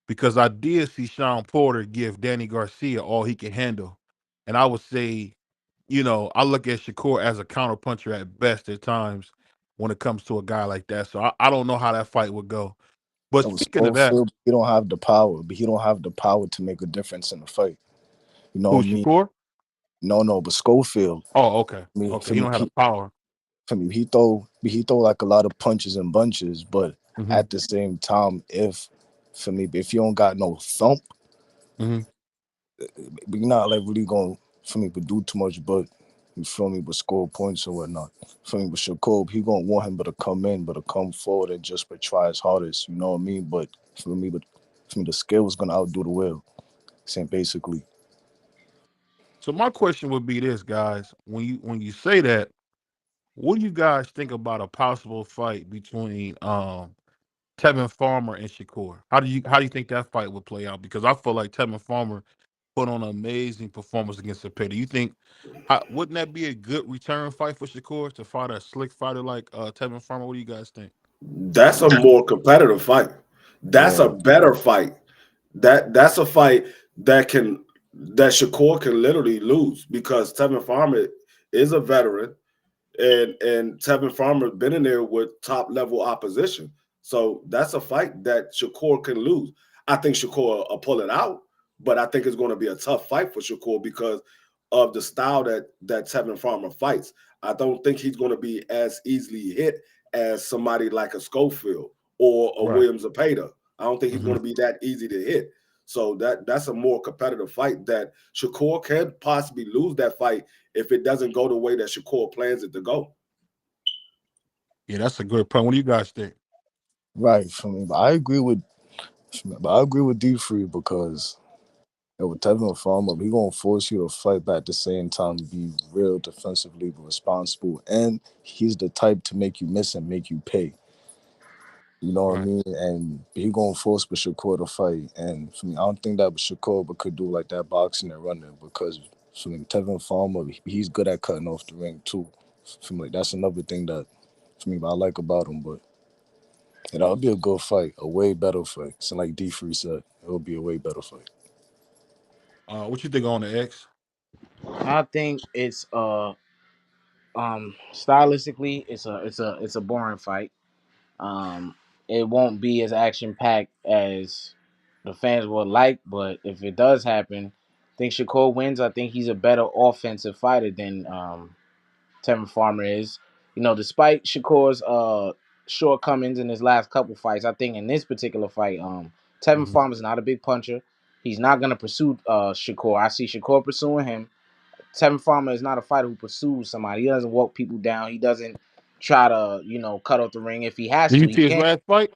because I did see Sean Porter give Danny Garcia all he can handle. And I would say, I look at Shakur as a counterpuncher at best at times when it comes to a guy like that. So I don't know how that fight would go. But That was speaking of that, Schofield. He don't have the power, but he don't have the power to make a difference in the fight. You know what who I mean? Shakur? No, but Schofield. Oh, okay. I mean, Okay. He don't have the power. he throw like a lot of punches and bunches, but Hmm. at the same time, if you don't got no thump, Hmm. but you're not like really going for me to do too much. But You feel me? But score points and whatnot. Feel me? But Shakur, he gonna want him, but to come in, but to come forward and just but try his hardest. You know what I mean? But feel me? But feel me, the skill is gonna outdo the will. Saying basically. So my question would be this, guys: when you say that, what do you guys think about a possible fight between Tevin Farmer and Shakur? How do you think that fight would play out? Because I feel like Tevin Farmer put on an amazing performance against Cepeda. You think wouldn't that be a good return fight for Shakur to fight a slick fighter like Tevin Farmer? What do you guys think? That's a more competitive fight. That's a Yeah, better fight. That's a fight that Shakur can literally lose because Tevin Farmer is a veteran and Tevin Farmer's been in there with top level opposition. So that's a fight that Shakur can lose. I think Shakur will pull it out, but I think it's going to be a tough fight for Shakur because of the style that Tevin Farmer fights. I don't think he's going to be as easily hit as somebody like a Schofield or a right. Williams Zepeda. I don't think he's Hmm. going to be that easy to hit. So that's a more competitive fight that Shakur can possibly lose that fight if it doesn't go the way that Shakur plans it to go. Yeah, that's a good point. What do you guys think? Right, for me. But I agree with D3 because with Tevin Farmer, he gonna force you to fight back at the same time, be real defensively responsible, and he's the type to make you miss and make you pay. You know what I Right. mean? And he gonna force Shakur to fight. And for me, I don't think that Shakur could do like that boxing and running because for me, Tevin Farmer, he's good at cutting off the ring too. For me, like, that's another thing that for me I like about him. But it'll be a good fight, a way better fight. So like D3 said, it'll be a way better fight. What you think on the X? I think it's stylistically it's a boring fight. Um, it won't be as action packed as the fans would like, but if it does happen, I think Shakur wins. I think he's a better offensive fighter than Tevin Farmer is. You know, despite Shakur's shortcomings in his last couple fights, I think in this particular fight, Tevin Hmm. Farmer's not a big puncher. He's not gonna pursue Shakur. I see Shakur pursuing him. Tevin Farmer is not a fighter who pursues somebody. He doesn't walk people down. He doesn't try to, cut off the ring. If he has Did to, you he see his can. last fight?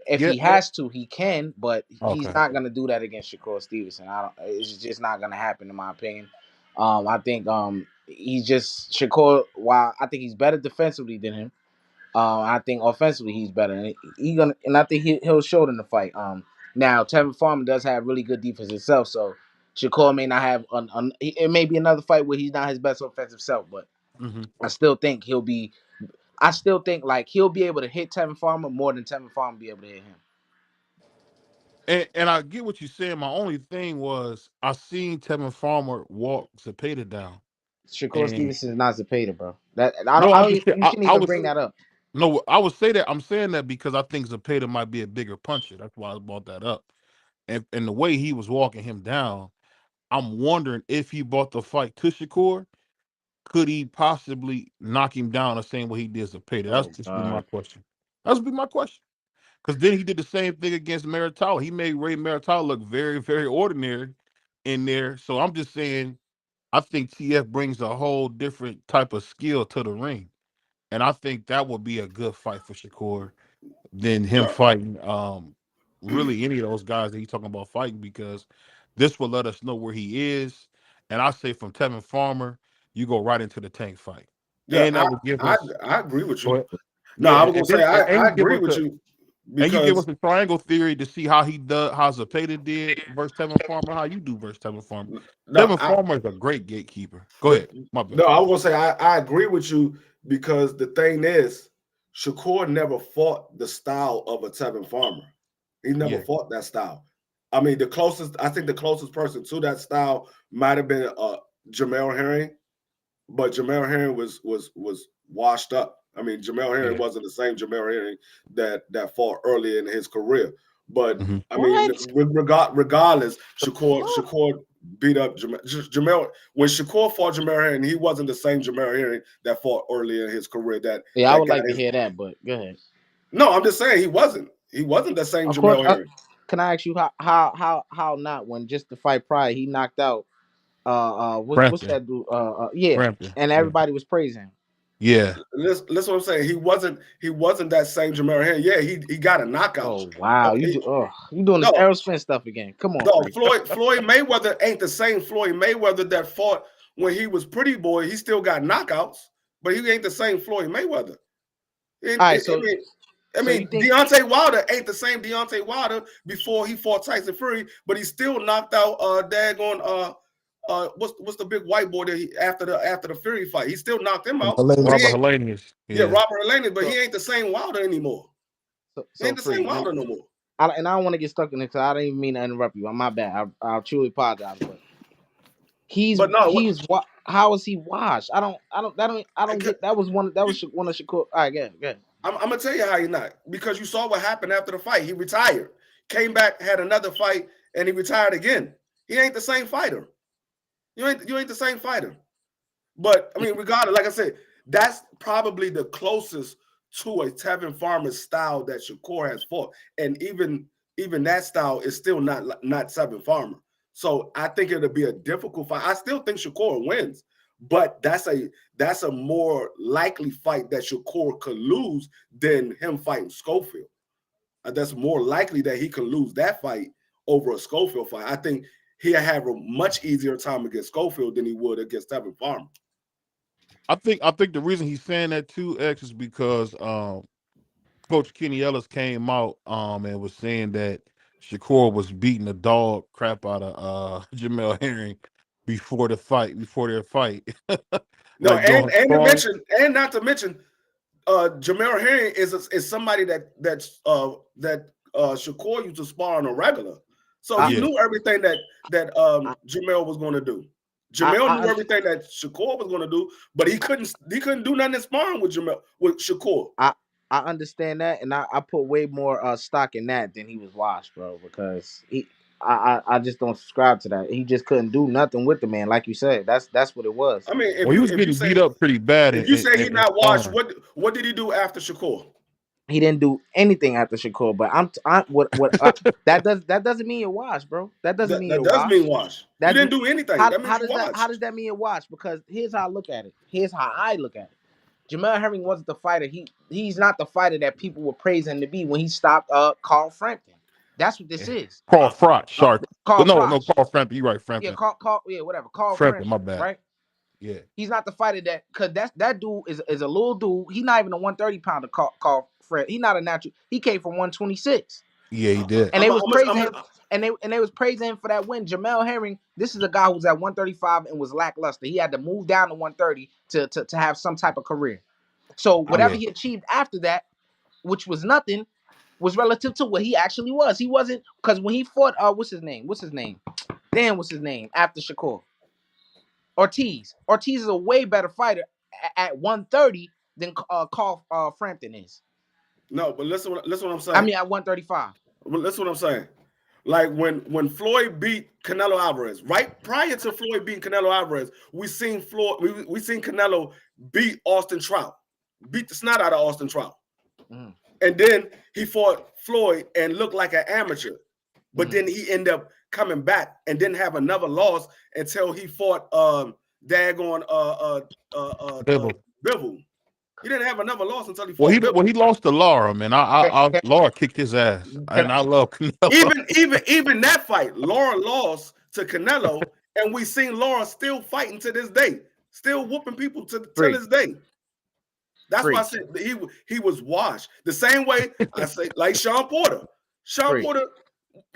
If Yeah. he has to, he can, but he's Okay. not gonna do that against Shakur Stevenson. I don't. It's just not gonna happen, in my opinion. I think he's just Shakur. While I think he's better defensively than him, I think offensively he's better, and I think he'll show it in the fight. Now Tevin Farmer does have really good defense himself, so Shakur may not have it may be another fight where he's not his best offensive self, but Hmm. I still think he'll be. I still think like he'll be able to hit Tevin Farmer more than Tevin Farmer be able to hit him. And I get what you're saying. My only thing was I seen Tevin Farmer walk Zepeda down. Shakur And Stevenson is not Zepeda, bro. That I don't. no, I I'm don't. just saying You shouldn't I even was bring that up. no, I would say that I'm saying that because I think Zepeda might be a bigger puncher. That's why I brought that up. And the way he was walking him down, I'm wondering if he brought the fight to Shakur, could he possibly knock him down the same way he did Zepeda? That's Oh just be my God. question. That's be my question. Because then he did the same thing against Maritala. He made Ray Maritala look very, very ordinary in there. So I'm just saying, I think TF brings a whole different type of skill to the ring. And I think that would be a good fight for Shakur than him Yeah, fighting really any of those guys that he's talking about fighting because this will let us know where he is. And I say from Tevin Farmer, you go right into the tank fight. yeah, And that would give I us I agree with go you. ahead. No, Yeah, I was and gonna say then and I you give agree us with the you and you give us because a triangle theory to see how he does, how Zepeda did versus Tevin Farmer, how you do versus Tevin Farmer. no, Tevin Farmer is a great gatekeeper. Go the, ahead. My bad. no, I was gonna say I agree with you because the thing is, Shakur never fought the style of a Tevin Farmer. He never Yeah. fought that style. I mean, I think the closest person to that style might have been Jamel Herring, but Jamel Herring was washed up. I mean, Jamel Herring Yeah. wasn't the same Jamel Herring that fought early in his career. But Hmm. I mean, What? regardless, The fuck? Shakur beat up Jamel. When Shakur fought Jamel Herring, he wasn't the same Jamel Herring that fought early in his career. Yeah, I That would got like to his. hear that, but go ahead. No, I'm just saying he wasn't. He wasn't the same Of course. Jamel Herring. Can I ask you how not when just the fight prior he knocked out What's Frampton. that dude? Yeah, Frampton. and Yeah. everybody was praising him. Yeah. Listen what I'm saying. He wasn't that same Jamel Henry. Yeah, he got a knockout. Oh wow, Okay. you doing this No, Errol Spence stuff again? Come on, no, Free. Floyd Mayweather ain't the same Floyd Mayweather that fought when he was pretty boy. He still got knockouts, but he ain't the same Floyd Mayweather. All right, I so you mean, think Deontay Wilder ain't the same Deontay Wilder before he fought Tyson Fury, but he still knocked out daggone what's the big white boy that after the Fury fight? He still knocked him out, but he Robert ain't Helenius. yeah, Yeah. Robert Eleni, but he so ain't the same Wilder anymore. He ain't the same Free? Wilder no more. And I don't want to get stuck in it because I didn't even mean to interrupt you. My bad. I truly apologize, but But no, how is he washed? I don't get that was one of Shakur. All right, good. I'm gonna tell you how he's not, because you saw what happened after the fight. He retired, came back, had another fight, and he retired again. He ain't the same fighter. You ain't the same fighter. But I mean, regardless, like I said, that's probably the closest to a Tevin Farmer style that Shakur has fought, and even that style is still not Tevin Farmer. So I think it'll be a difficult fight. I still think Shakur wins, but that's a more likely fight that Shakur could lose than him fighting Schofield. That's more likely that he can lose that fight over a Schofield fight. I think he'll have a much easier time against Schofield than he would against Tevin Farmer. I think the reason he's saying that too, X, is because Coach Kenny Ellis came out and was saying that Shakur was beating the dog crap out of Jamel Herring before their fight. No, Like doing sparring. not to mention, Jamel Herring is somebody that Shakur used to spar on a regular, so I he Yeah. knew everything that I Jamel was going to do. I, Jamel knew I, everything that Shakur was going to do, but he couldn't do nothing in sparring with Shakur. I I understand that, and I put way more stock in that than he was washed, bro. Because I just don't subscribe to that. He just couldn't do nothing with the man, like you said. That's what it was. I mean, Well, he was getting beat up pretty bad if you say he in not washed, sparring. what did he do after Shakur? He didn't do anything after Shakur, but that doesn't mean you're washed, bro. That doesn't mean That you're does mean washed. wash. You That didn't do anything. That means you how washed. does that mean you're washed? Because here's how I look at it. Here's how I look at it. Jamel Herring wasn't the fighter. He's not the fighter that people were praising him to be when he stopped Carl Frampton. That's what this is. Carl Froch, Shark. Carl But no, Froch. Carl Frampton. You're right, Yeah, Frampton. Carl yeah, whatever. Carl Frampton, my Frampton, bad. right? Yeah. He's not the fighter because that dude is a little dude. He's not even a 130 pounder. Carl Fred. He's not a natural. He came from 126, Yeah, he did. and they was praising him. And they was praising him for that win. Jamel Herring. This is a guy who was at 135 and was lackluster. He had to move down to 130 to have some type of career. So whatever Yeah. he achieved after that, which was nothing, was relative to what he actually was. He wasn't, because when he fought what's his name? Damn, what's his name after Shakur? Ortiz. Ortiz is a way better fighter at 130 than Carl Frampton is. No, but listen what I'm saying. I mean, at 135. Well, listen what I'm saying. Like when Floyd beat Canelo Alvarez, right prior to Floyd beating Canelo Alvarez, we seen Canelo beat Austin Trout, beat the snot out of Austin Trout, and then he fought Floyd and looked like an amateur, but then he ended up coming back and didn't have another loss until he fought Bivol. He didn't have another loss until he fought Bivol. He lost to Laura, man. Laura kicked his ass, and I love Canelo. Even that fight, Laura lost to Canelo, and we seen Laura still fighting to this day, still whooping people to this day. That's why I said he was washed. The same way I say, like Sean Porter. Sean Porter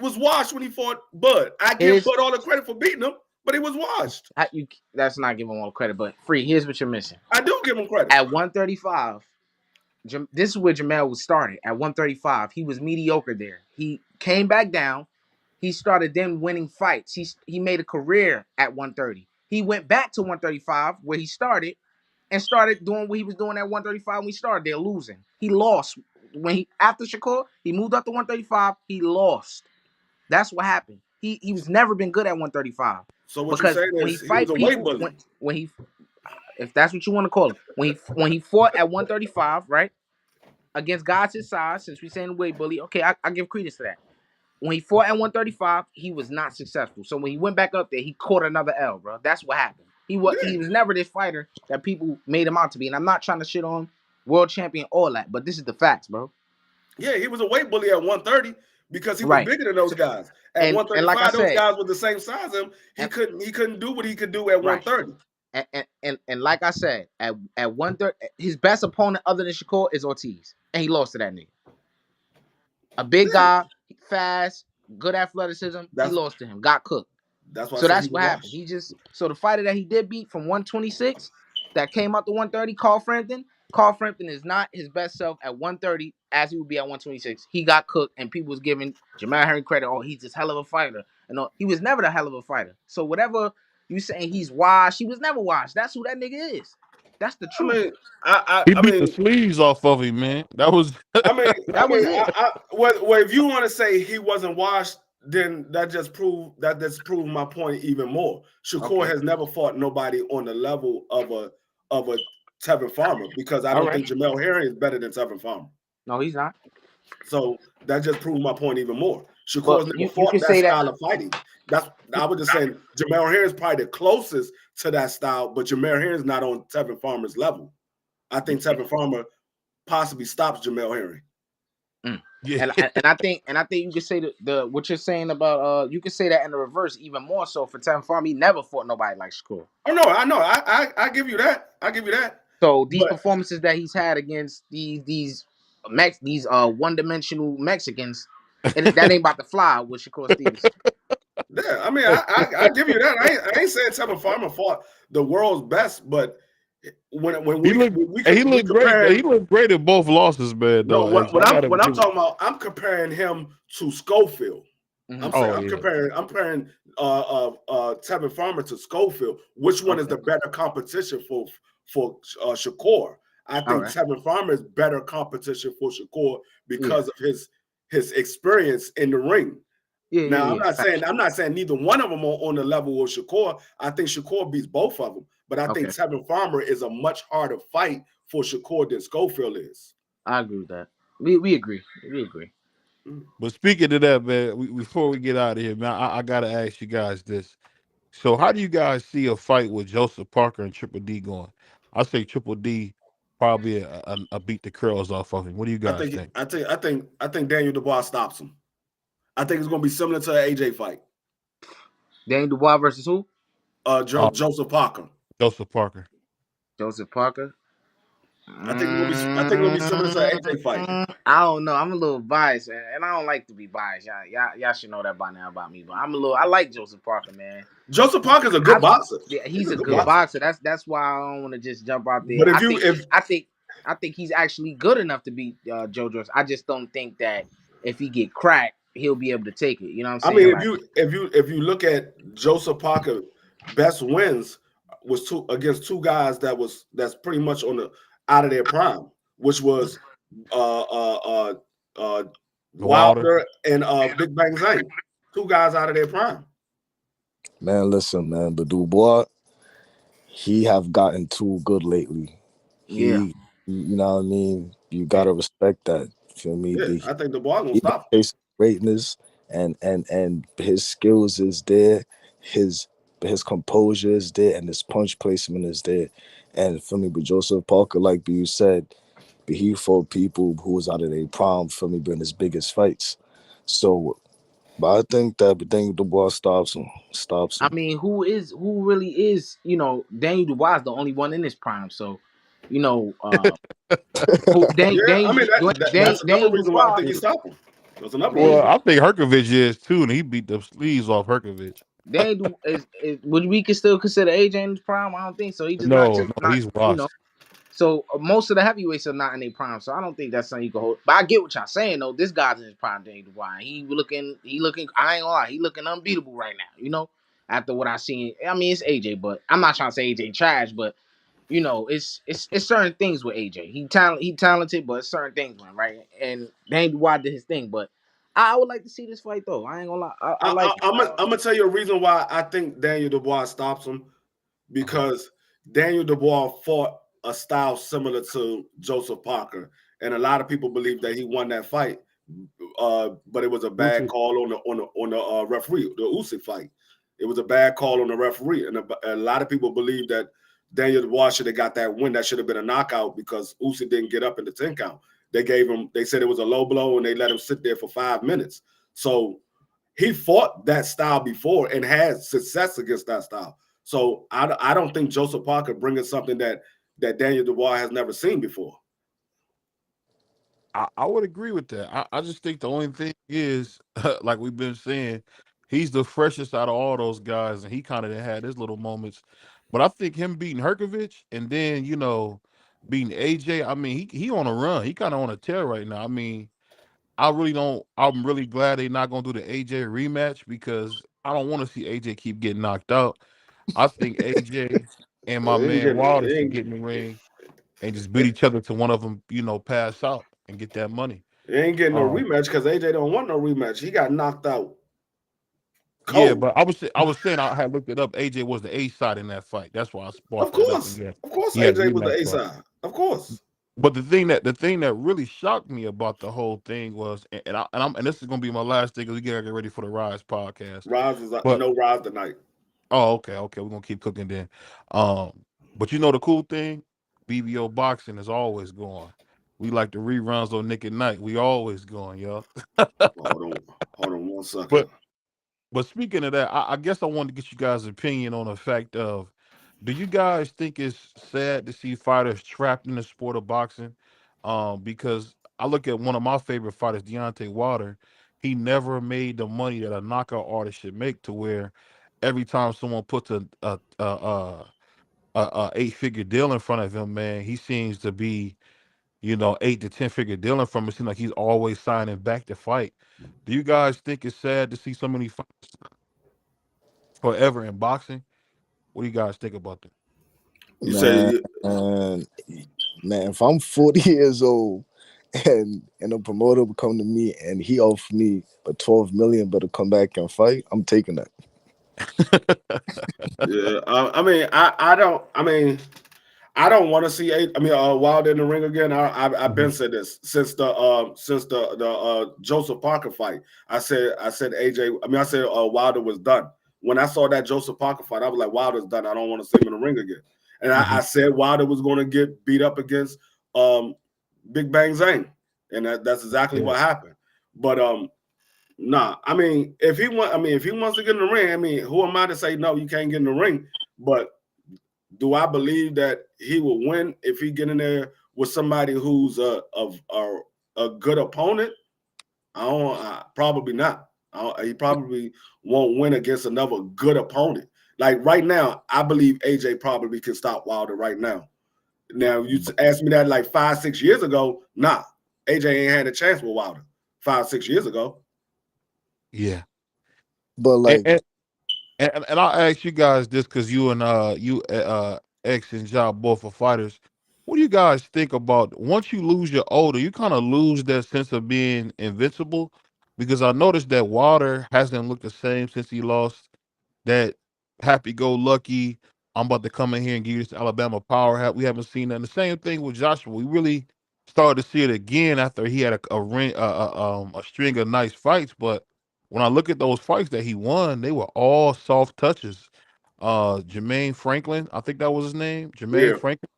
was washed when he fought Bud. I give Bud all the credit for beating him, but he was washed. That's not giving him all the credit, but here's what you're missing. I do give him credit. At 135, this is where Jamel was started. At 135, he was mediocre there. He came back down. He started then winning fights. He made a career at 130. He went back to 135 where he started and started doing what he was doing at 135 when he started. They're losing. He lost after Shakur. He moved up to 135. He lost. That's what happened. He was never been good at 135. So what you're saying is he was a weight bully. When he, if that's what you want to call it, when he fought at 135, right, against guys his size, since we saying weight bully, okay, I give credence to that. when he fought at 135, he was not successful. So when he went back up there, he caught another L, bro. That's what happened. He was never this fighter that people made him out to be. And I'm not trying to shit on world champion, all that, but this is the facts, bro. Yeah, he was a weight bully at 130 because he was Right. bigger than those guys. At And like I 135, those said, guys were the same size as him. He couldn't do what he could do at right. 130. And like I said, at 130, his best opponent other than Shakur is Ortiz, and he lost to that nigga. A big guy, fast, good athleticism. He lost to him, got cooked. That's why So I said that's he what was happened. He just so the fighter that he did beat from 126 that came out to 130, Carl Frampton. Carl Frampton is not his best self at 130 as he would be at 126. He got cooked, and people was giving Jamal Henry credit. Oh, he's this hell of a fighter. And he was never the hell of a fighter. So whatever you saying he's washed, he was never washed. That's who that nigga is. That's the I truth. mean, He I beat the mean, sleeves off of him, man. That was That was it. well, if you want to say he wasn't washed, then that just proved my point even more. Shakur has never fought nobody on the level of a Tevin Farmer because I don't think Jamel Herring is better than Tevin Farmer. No, he's not. So that just proved my point even more. Shakur's But never you fought can that say that. style of fighting. I was just saying Jamel Herring is probably the closest to that style, but Jamel Herring is not on Tevin Farmer's level. I think Tevin Farmer possibly stops Jamel Herring. Yeah. And I think you can say the what you're saying about you can say that in the reverse even more so for Tevin Farmer. He never fought nobody like Shakur. Oh no, I know. I give you that. I give you that. So these performances that he's had against these one-dimensional Mexicans, that ain't about to fly with Shakur Stevenson. Yeah, I mean, I give you that. I ain't saying Tevin Farmer fought the world's best, but when we looked great. He looked great at both losses, man. No, Though. what I'm talking about, I'm comparing him to Schofield. I'm comparing Tevin Farmer to Schofield. Which one is the better competition for Shakur? I think Tevin Farmer is better competition for Shakur because of his experience in the ring. I'm not saying neither one of them are on the level of Shakur. I think Shakur beats both of them, but I think Tevin Farmer is a much harder fight for Shakur than Schofield is. I agree with that. We agree. We agree. But speaking of that, man, before we get out of here, man, I gotta ask you guys this. So, how do you guys see a fight with Joseph Parker and Triple D going? I say Triple D probably a beat the curls off of him. What do you guys think? I think Daniel Dubois stops him. I think it's going to be similar to an AJ fight. Daniel Dubois versus who? Joseph Parker. Joseph Parker. Joseph Parker. I think it's going to be similar to an AJ fight. I don't know. I'm a little biased, and I don't like to be biased. Y'all should know that by now about me. But I like Joseph Parker, man. Joseph Parker's a good boxer. Yeah, he's a good boxer. That's why I don't want to just jump out there. But I think he's actually good enough to beat Joe Joyce. I just don't think that if he get cracked, he'll be able to take it. You know what I'm saying? I mean, if you look at Joseph Parker, best wins was against two guys that's pretty much out of their prime, which was Wilder and Big Bang Zane. Two guys out of their prime. Man, listen, man, but Dubois, he have gotten too good lately. You know what I mean? You gotta respect that. Feel me? Yeah, I think Dubois gonna stop. His greatness and his skills is there, his composure is there, and his punch placement is there. And for me, but Joseph Parker, like you said, but he fought people who was out of their prime for me during his biggest fights. So, but I think Dubois stops him. I mean, who really is? You know, Daniel Dubois is the only one in his prime. So, you know, that's another reason why I think he stopped him. That's another reason. I think Herkovich is too, and he beat the sleeves off Herkovich. Daniel is would we can still consider AJ in his prime? I don't think so. He just no, he's washed. You know, so most of the heavyweights are not in their prime. So I don't think that's something you can hold. But I get what y'all saying though. This guy's in his prime, Daniel Dubois. He looking. I ain't gonna lie. He looking unbeatable right now. You know, after what I seen. I mean, it's AJ, but I'm not trying to say AJ trash, but you know, it's certain things with AJ. He talented, but it's certain things, man, right? And Daniel Dubois did his thing, but I would like to see this fight though. I ain't gonna lie. I'm gonna tell you a reason why I think Daniel Dubois stops him, because Daniel Dubois fought a style similar to Joseph Parker, and a lot of people believe that he won that fight but it was a bad Usyk. call on the referee, the Usyk fight. It was a bad call on the referee, and a lot of people believe that Daniel Dubois should have got that win. That should have been a knockout because Usyk didn't get up in the 10 count. They gave him. They said it was a low blow, and they let him sit there for 5 minutes. So he fought that style before and had success against that style. So I don't think Joseph Parker bringing something that Daniel Dubois has never seen before. I would agree with that. I just think the only thing is, like we've been saying, he's the freshest out of all those guys, and he kind of had his little moments. But I think him beating Herkovich and then beating AJ. I mean, he on a run. He kind of on a tear right now. I mean, I really don't. I'm really glad they're not gonna do the AJ rematch because I don't want to see AJ keep getting knocked out. I think AJ and my He ain't man getting, Wilder he should ain't, get in the ring and just beat each other to one of them, pass out and get that money. he ain't getting no Um, rematch because AJ don't want no rematch. He got knocked out yeah, cold. but I was saying I had looked it up. AJ was the A side in that fight. That's why I brought that up. And yeah, Of course, he had a AJ was the rematch A fight. side. Of course, But the thing that really shocked me about the whole thing was, and this is gonna be my last thing because we gotta get ready for the Rise podcast. Rise is But no Rise tonight. oh, okay, we're gonna keep cooking then. But the cool thing, BBO boxing is always going. We like the reruns on Nick at Night. We always going, yo. Hold on 1 second. But But speaking of that, I guess I wanted to get you guys' opinion on the fact of, do you guys think it's sad to see fighters trapped in the sport of boxing? Because I look at one of my favorite fighters, Deontay Wilder. He never made the money that a knockout artist should make, to where every time someone puts a 8-figure deal in front of him, man, he seems to be 8 to 10 figure deal in front of him. It seems like he's always signing back to fight. Do you guys think it's sad to see so many forever in boxing? What do you guys think about that? You say Man, man, if I'm 40 years old and a promoter would come to me and he offered me a 12 million but to come back and fight, I'm taking that. yeah. I don't want to see Wilder in the ring again. I've Mhm. been said this since the Joseph Parker fight. I said AJ. I said Wilder was done. When I saw that Joseph Parker fight, I was like, Wilder's done. I don't want to see him in the ring again. And I Mhm. said Wilder was going to get beat up against um, Big Bang Zane, and that's exactly Yeah. what happened. But nah, if he wants to get in the ring, who am I to say no? You can't get in the ring, but do I believe that he will win if he get in there with somebody who's a good opponent? Probably not. He probably won't win against another good opponent. Like right now, I believe AJ probably can stop Wilder right now. Now you asked me that like 5-6 years ago. Nah, AJ ain't had a chance with Wilder 5-6 years ago. Yeah. But And, like, and and I'll ask you guys this because X and Ja both are fighters. What do you guys think about once you lose your older, you kind of lose that sense of being invincible? Because I noticed that Wilder hasn't looked the same since he lost that happy-go-lucky, I'm about to come in here and give you this Alabama power. We haven't seen that. And the same thing with Joshua. We really started to see it again after he had a string of nice fights. But when I look at those fights that he won, they were all soft touches. Jermaine Franklin, I think that was his name. Jermaine Yeah. Franklin,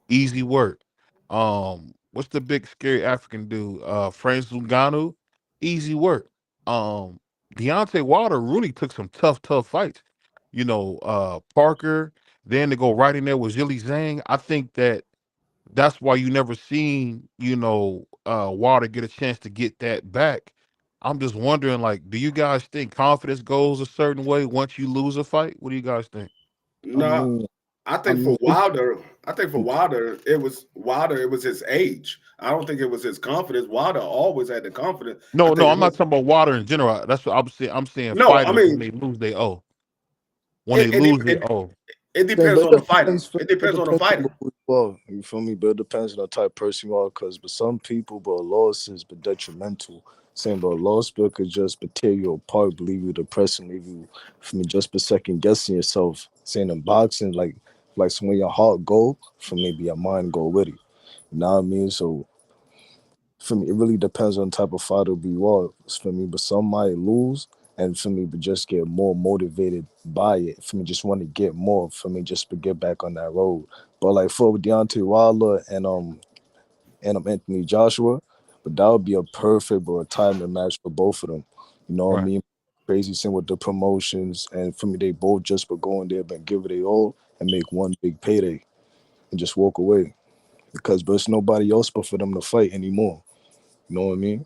easy work. What's the big scary African dude? Francis Ngannou, easy work. Um, Deontay Wilder really took some tough fights. Parker, then to go right in there with Zhilei Zhang. I think that's why you never seen, Wilder get a chance to get that back. I'm just wondering, like, do you guys think confidence goes a certain way once you lose a fight? What do you guys think? I No, mean, I I think mean, for Wilder, it was his age. I don't think it was his confidence. Wilder always had the confidence. I No, no, think it I'm not was talking about Wilder in general. That's what I'm saying. I'm saying no. fighters when they lose they O. When they It, it, lose they it, O. it thing, depends but on the fighter. It it depends on the depends on fighter. who you are. You feel me? But it depends on the type of person you are. Because for some people, but a loss is but detrimental. Saying but a loss but could just tear you apart, leave you depressed, and leave you for me just for second guessing yourself. Saying in boxing, like so when your heart go, for maybe your mind go with it. You know what I mean? So for me, it really depends on the type of fighter we are. For me, but some might lose, and for me, but just get more motivated by it. For me, just want to get more. For me, just to get back on that road. But like for Deontay Wilder and Anthony Joshua, but that would be a perfect retirement match for both of them. You know what I Right. mean? Crazy thing with the promotions, and for me, they both just would go in there and give it a all and make one big payday and just walk away because there's nobody else but for them to fight anymore. You know what I mean?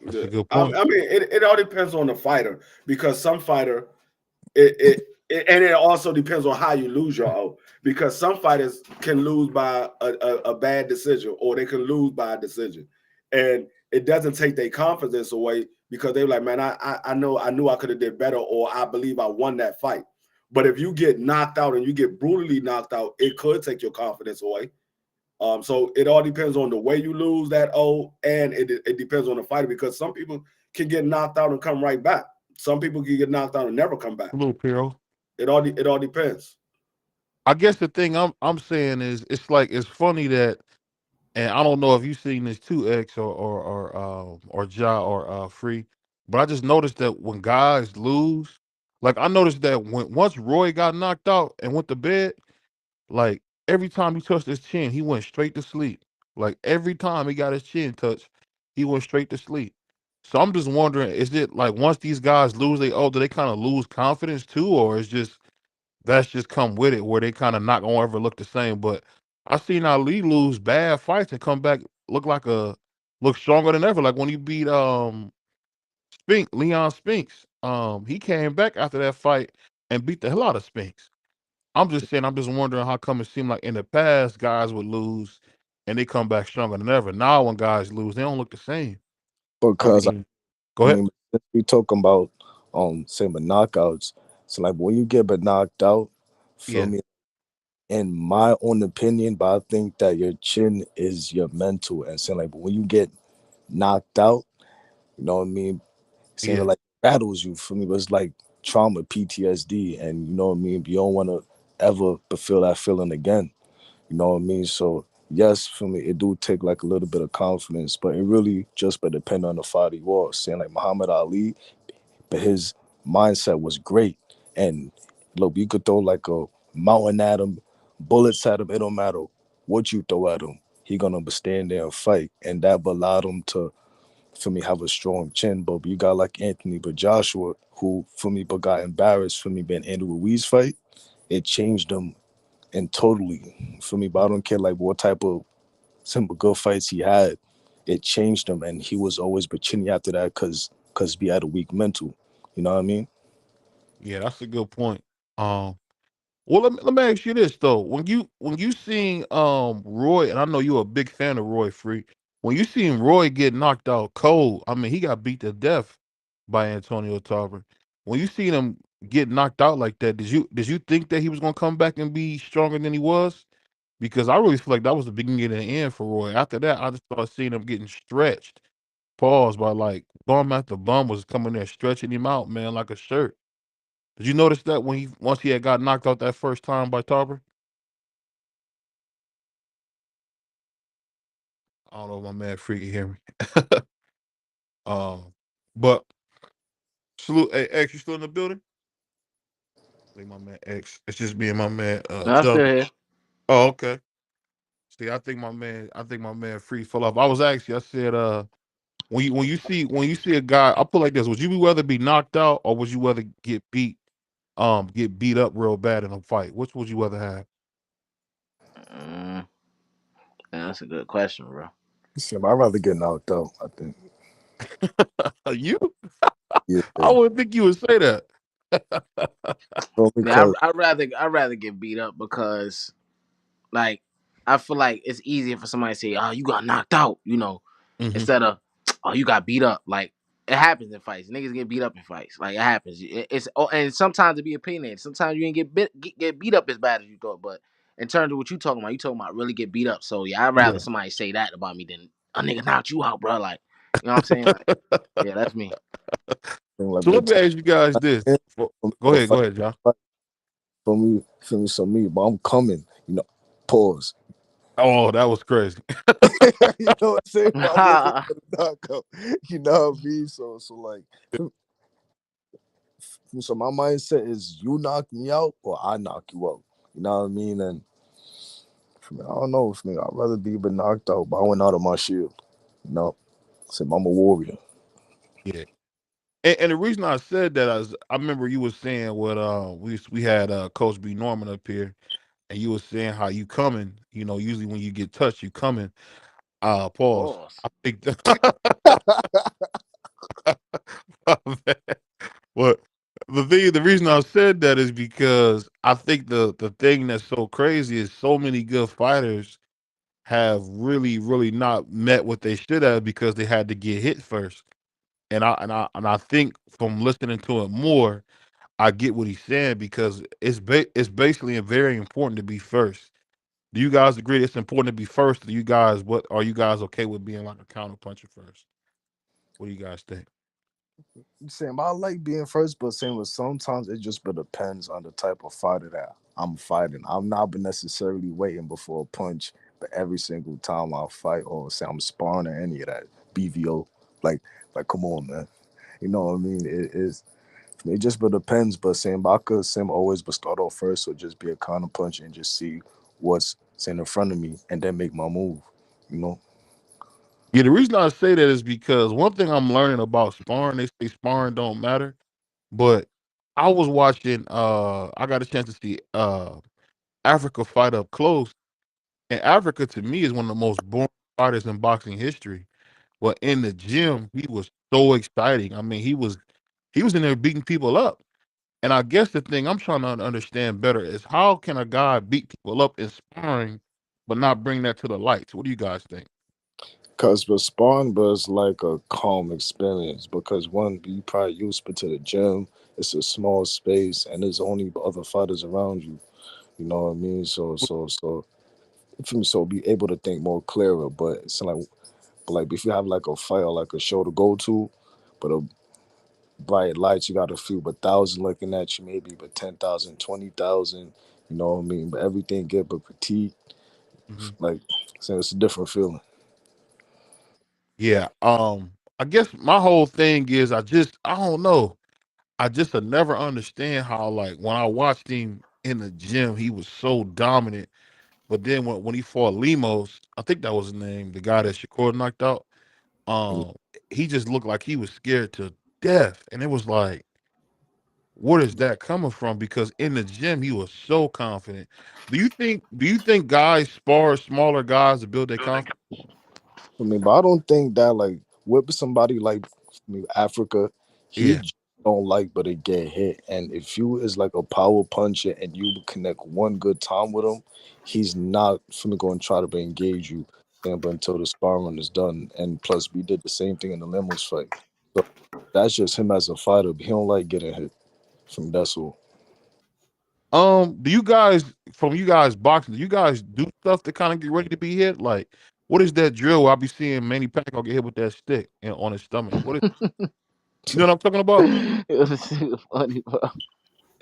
That's a good I point. mean, it all depends on the fighter because some fighter it and it also depends on how you lose your O because some fighters can lose by a bad decision or they can lose by a decision, and it doesn't take their confidence away because they're like, man, I know I knew I could have did better or I believe I won that fight. But if you get knocked out and you get brutally knocked out, it could take your confidence away. So it all depends on the way you lose that O, and it depends on the fighter because some people can get knocked out and come right back. Some people can get knocked out and never come back. A little Piro. It all depends. I guess the thing I'm saying is it's funny that, and I don't know if you've seen this too, X or Ja or Free, but I just noticed that when guys lose, like I noticed that when once Roy got knocked out and went to bed, like every time he touched his chin, he went straight to sleep. Like every time he got his chin touched, he went straight to sleep. So I'm just wondering, is it like once these guys lose do they kind of lose confidence too, or is just that's just come with it where they kind of not gonna ever look the same? But I seen Ali lose bad fights and come back look stronger than ever. Like when he beat Leon Spinks, he came back after that fight and beat the hell out of Spinks. I'm just saying, I'm just wondering how come it seemed like in the past guys would lose and they come back stronger than ever. Now when guys lose, they don't look the same. I Because mean, go I ahead. mean, if we talking about saying the knockouts. So like when you get but knocked out, feel Yeah, me? In my own opinion, but I think that your chin is your mental, and saying like, but when you get knocked out, you know what I mean? Saying yeah, like battles you for me was like trauma, PTSD, and you know what I mean. You don't want to ever feel that feeling again. You know what I mean? So yes, for me, it do take like a little bit of confidence, but it really just but depend on the fight he was. Saying like Muhammad Ali, but his mindset was great. And look, you could throw like a mountain at him, bullets at him. It don't matter what you throw at him. He gonna stand there and fight, and that allowed him to, for me, have a strong chin. But you got like Anthony, but Joshua, who for me, but got embarrassed for me being Andrew Ruiz fight. It changed him and totally for me. But I don't care like what type of simple good fights he had. It changed him, and he was always but chinny after that because he had a weak mental. You know what I mean? yeah. That's a good point. Um, well, let me ask you this though: when you seen Roy, and I know you're a big fan of Roy Free. When you seen Roy get knocked out cold, I mean he got beat to death by Antonio Tarver. When you seen him get knocked out like that, did you think that he was gonna come back and be stronger than he was? Because I really feel like that was the beginning and the end for Roy. After that, I just started seeing him getting stretched. Pause by like bum after bum was coming there stretching him out, man, like a shirt. Did you notice that when he once he had got knocked out that first time by Tarver? I don't know if my man Freaky hear me. um, but salute, hey X, you still in the building? I think my man X. It's just me and my man I still Jonathan. here. Oh, okay. See, I think my man Free fell off. I was actually, I said, when you see a guy, I'll put it like this: would you rather be knocked out or would you rather get beat up real bad in a fight? Which would you rather have? Mm, that's a good question, bro. See, I'd rather get knocked out. I think. You? Yeah. I wouldn't think you would say that. So Man, because I'd rather get beat up because like I feel like it's easier for somebody to say, "Oh, you got knocked out," Hmm. instead of, "Oh, you got beat up." Like it happens in fights. Niggas get beat up in fights. Like it happens. And sometimes it be opinionated. Sometimes you ain't get beat up as bad as you thought. But in terms of what you talking about really get beat up. So yeah, I'd rather Yeah. somebody say that about me than a nigga knocked you out, bro. Like you know what I'm saying? Like yeah, that's me. like So let me but ask you guys this. Go the ahead, fight go ahead, John. for me, so me, but I'm coming. Pause. Oh, that was crazy. You know what I'm saying? I'm looking for the knockout. You know what I mean? So like, so my mindset is you knock me out or I knock you out. You know what I mean? And for me, I don't know. For me, I'd rather be been knocked out, but I went out of my shield. You know, said I'm a warrior. Yeah. And the reason I said that is I remember you was saying what we had Coach B Norman up here, and you was saying how you coming, usually when you get touched, you coming. Pause. Pause. I think what the reason I said that is because I think the thing that's so crazy is so many good fighters have really, really not met what they should have because they had to get hit first. And I think from listening to it more, I get what he's saying because it's basically very important to be first. Do you guys agree it's important to be first? Do you guys what are you guys okay with being like a counter puncher first? What do you guys think? Same. I like being first, but same with sometimes it just but depends on the type of fighter that I'm fighting. I'm not necessarily waiting before a punch, but every single time I fight or say I'm sparring or any of that BVO, like come on, man. You know what I mean? It just but depends. But same, I could same always but start off first or just be a counter punch and just see what's in front of me and then make my move. You know. Yeah, the reason I say that is because one thing I'm learning about sparring, they say sparring don't matter, but I was watching I got a chance to see Africa fight up close. And Africa to me is one of the most boring fighters in boxing history. But in the gym, he was so exciting. I mean, he was in there beating people up. And I guess the thing I'm trying to understand better is how can a guy beat people up in sparring, but not bring that to the lights? What do you guys think? Cause with sparring was like a calm experience because one, you probably used to the gym. It's a small space and there's only other fighters around you. You know what I mean? So for me, so be able to think more clearer. But it's like if you have like a fight or like a show to go to, but a bright lights, you got a few but thousand looking at you, maybe but 10,000, 20,000. You know what I mean? But everything get but petite. Mhm. Like, so it's a different feeling. Yeah. I guess my whole thing is I don't know. I just never understand how like when I watched him in the gym, he was so dominant. But then when he fought Lemos, I think that was his name, the guy that Shakur knocked out. Um, he just looked like he was scared to death, and it was like, where is that coming from? Because in the gym, he was so confident. Do you think guys spar smaller guys to build their confidence? I mean, but I don't think that like with somebody like Africa, he Yeah, j- don't like but it get hit. And if you is like a power puncher and you connect one good time with him, he's not finna go and try to engage you. But until the sparring is done, and plus we did the same thing in the limos fight. So that's just him as a fighter. He don't like getting hit from that's all. Do you guys from you guys boxing? Do you guys do stuff to kind of get ready to be hit? Like, what is that drill? I'll be seeing Manny Pacquiao get hit with that stick on his stomach. What is? You know what I'm talking about? It was funny, bro.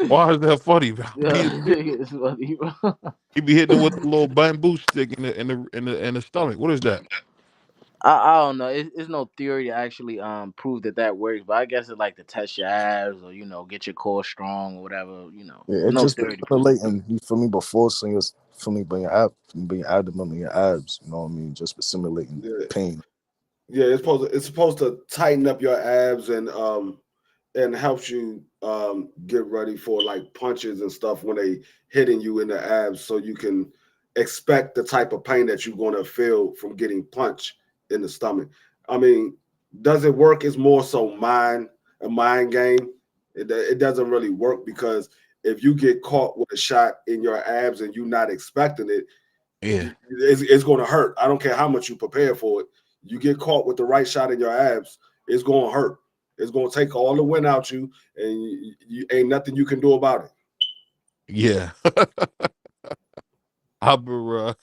Why is that funny? Yeah, it's funny, bro. He be hitting him with the little bamboo stick in the stomach. What is that? I don't know. It's no theory to actually prove that works, but I guess it's like to test your abs or get your core strong or whatever. Yeah, There's it's no just theory to prove it. simulating. You feel me? Before seeing us, feel me? Being abdomen and your abs. You know what I mean? Just for simulating Yeah, pain. yeah. It's supposed to tighten up your abs and helps you get ready for like punches and stuff when they hitting you in the abs, so you can expect the type of pain that you're going to feel from getting punched in the stomach. I mean, does it work? It's more so a mind game. It doesn't really work because if you get caught with a shot in your abs and you're not expecting it, Yeah, it's going to hurt. I don't care how much you prepare for it. You get caught with the right shot in your abs, it's going to hurt. It's going to take all the wind out you, and you ain't nothing you can do about it. yeah. I remember,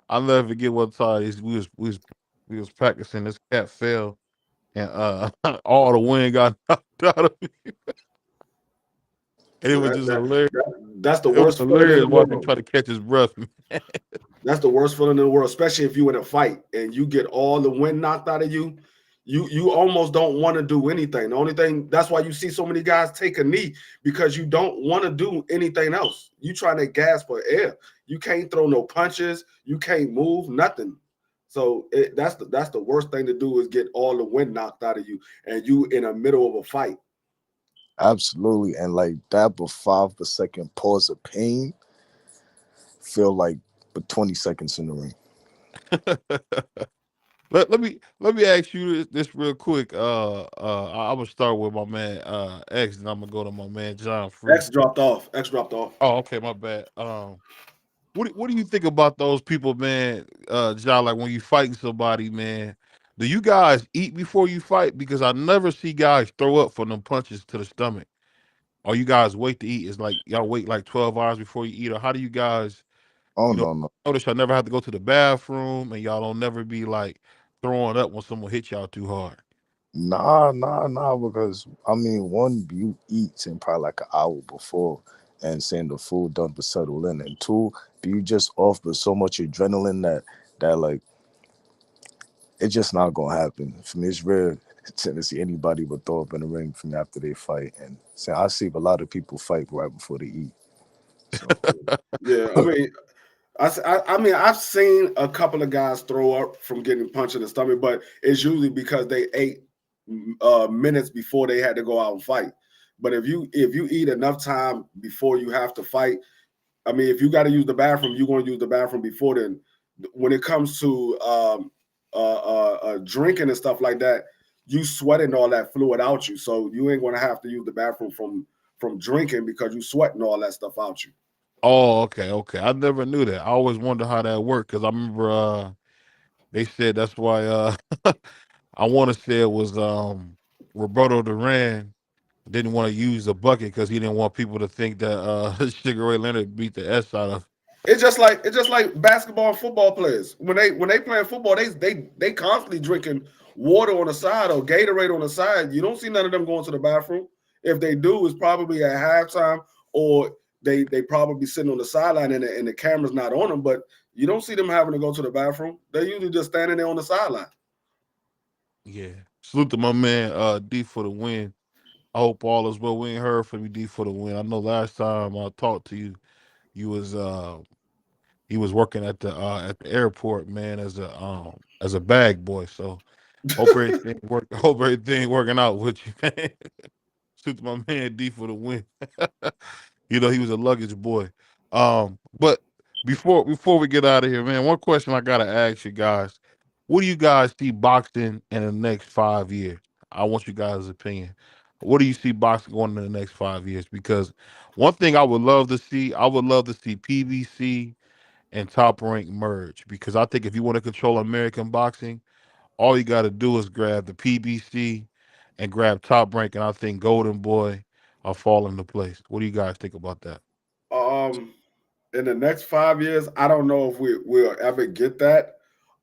I'll never forget one time we was practicing. This cat fell, and all the wind got knocked out of me. And it was That, just that, hilarious. that, that's the It was worst feeling in hilarious the watching him world. try to catch his breath. Man. That's the worst feeling in the world, especially if you in a fight and you get all the wind knocked out of you. You almost don't want to do anything. The only thing that's why you see so many guys take a knee because you don't want to do anything else. You trying to gasp for air. You can't throw no punches. You can't move nothing. So that's the worst thing to do is get all the wind knocked out of you and you in the middle of a fight. Absolutely. And like that but 5 per second pause of pain feel like but 20 seconds in the ring. Let me ask you this real quick. I'm gonna start with my man X, and I'm gonna go to my man John Free. X dropped off. X dropped off. Oh, okay, my bad. What do you think about those people, man? John, like when you fighting somebody, man, do you guys eat before you fight? Because I never see guys throw up from them punches to the stomach. Or you guys wait to eat? It's like y'all wait like 12 hours before you eat, or how do you guys, Oh you know, no, no. notice y'all never have to go to the bathroom, and y'all don't never be like throwing up when someone hits y'all too hard. Nah, because I mean, one, you eat in probably like an hour before and saying the food done to settle in. And two, you just off with so much adrenaline that like it's just not gonna happen. For me, it's rare to see anybody would throw up in the ring from after they fight. And so I see a lot of people fight right before they eat. So Yeah, I mean, I mean, I've seen a couple of guys throw up from getting punched in the stomach, but it's usually because they ate minutes before they had to go out and fight. But if you eat enough time before you have to fight, I mean, if you got to use the bathroom, you're going to use the bathroom before then. When it comes to drinking and stuff like that, you sweating all that fluid out you, so you ain't going to have to use the bathroom from drinking because you sweating all that stuff out you. Oh, okay. I never knew that. I always wondered how that worked because I remember they said that's why I want to say it was Roberto Duran didn't want to use the bucket because he didn't want people to think that Sugar Ray Leonard beat the S out of. It's just like basketball and football players. When they playing football, they constantly drinking water on the side or Gatorade on the side. You don't see none of them going to the bathroom. If they do, it's probably at halftime or they probably sitting on the sideline and the camera's not on them. But you don't see them having to go to the bathroom. They're usually just standing there on the sideline. Yeah. Salute to my man D for the win. I hope all is well. We ain't heard from you, D, for the win. I know last time I talked to you, you was he was working at the airport, man, as a bag boy. So hope everything working out with you, man. Shoot to my man D for the win. He was a luggage boy. But before we get out of here, man, one question I gotta ask you guys: what do you guys see boxing in the next 5 years? I want you guys' opinion. What do you see boxing going in the next 5 years? Because one thing I would love to see PBC and Top Rank merge. Because I think if you want to control American boxing, all you got to do is grab the PBC and grab Top Rank, and I think Golden Boy are fall into place. What do you guys think about that? Um, in the next 5 years, I don't know if we will ever get that.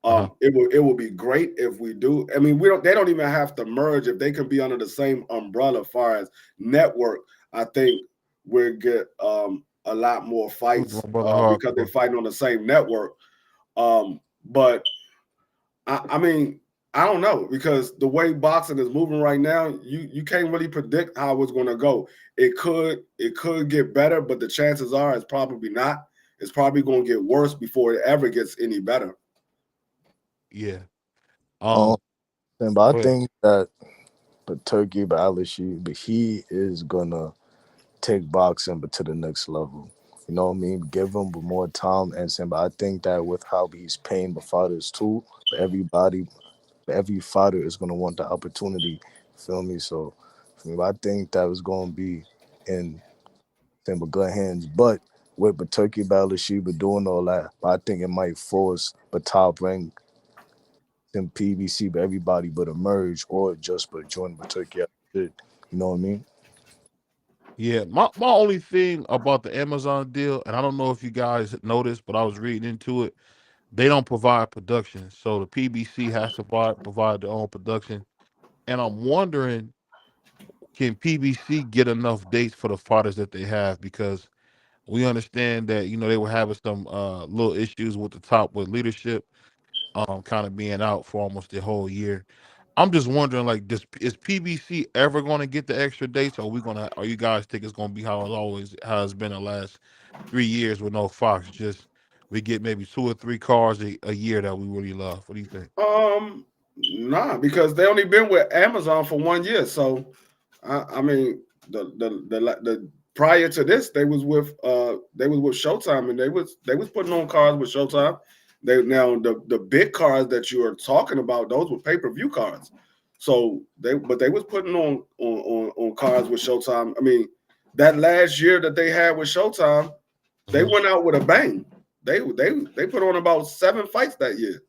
Uh-huh. It will be great if we do. I mean, we don't. They don't even have to merge if they can be under the same umbrella. As far as network, I think we'll get a lot more Who's my fights brother because they're Hardcore? fighting on the same network. But I mean, I don't know because the way boxing is moving right now, you can't really predict how it's going to go. It could get better, but the chances are it's probably not. It's probably going to get worse before it ever gets any better. Yeah. um, Um. but Go I ahead. think that but Turkey, but LSU, but he is gonna take boxing but to the next level. You know what I mean? Give him more time and saying, but I think that with how he's paying the fighters too, but every fighter is gonna want the opportunity. Feel me? So for me, I think that was gonna be in saying but good hands. But with but Turkey Battle she been doing all that, but I think it might force but top rank and PBC but everybody but emerge or just but join but Turkey. You know what I mean? Yeah. My only thing about the Amazon deal, and I don't know if you guys noticed, but I was reading into it. They don't provide production, so the PBC has to provide their own production. And I'm wondering, can PBC get enough dates for the fighters that they have? Because We understand that they were having some little issues with the top with leadership, kind of being out for almost the whole year. I'm just wondering, like, is PBC ever going to get the extra dates? Or are you guys think it's going to be how it's been the last 3 years with no Fox? Just we get maybe 2 or 3 cars a year that we really love. What do you think? Nah, because they only been with Amazon for 1 year. So, I mean, the prior to this, they was with Showtime, and they was putting on cards with Showtime. They now the big cards that you are talking about, those were pay-per-view cards. So they was putting on cards with Showtime. I mean, that last year that they had with Showtime, they Mhm. went out with a bang. They put on about 7 fights that year.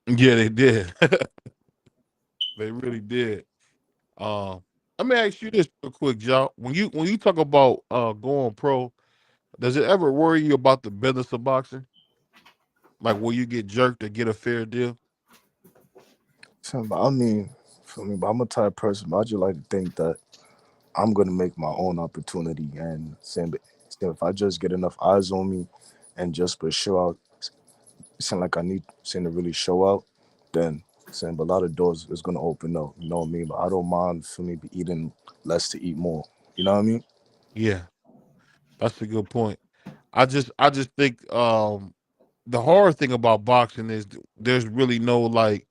Yeah, they did. They really did. Um, Let me ask you this real quick, Joe. When you talk about going pro, does it ever worry you about the business of boxing? Like, will you get jerked to get a fair deal? So, I mean, for me, but I'm a type of person. But I just like to think that I'm gonna make my own opportunity, and same if I just get enough eyes on me, and just for show out, seem like I need seem to really show out, then saying but a lot of doors is gonna open up. You know what I mean? But I don't mind for me be eating less to eat more. You know what I mean? Yeah, that's a good point. I just think the hard thing about boxing is there's really no like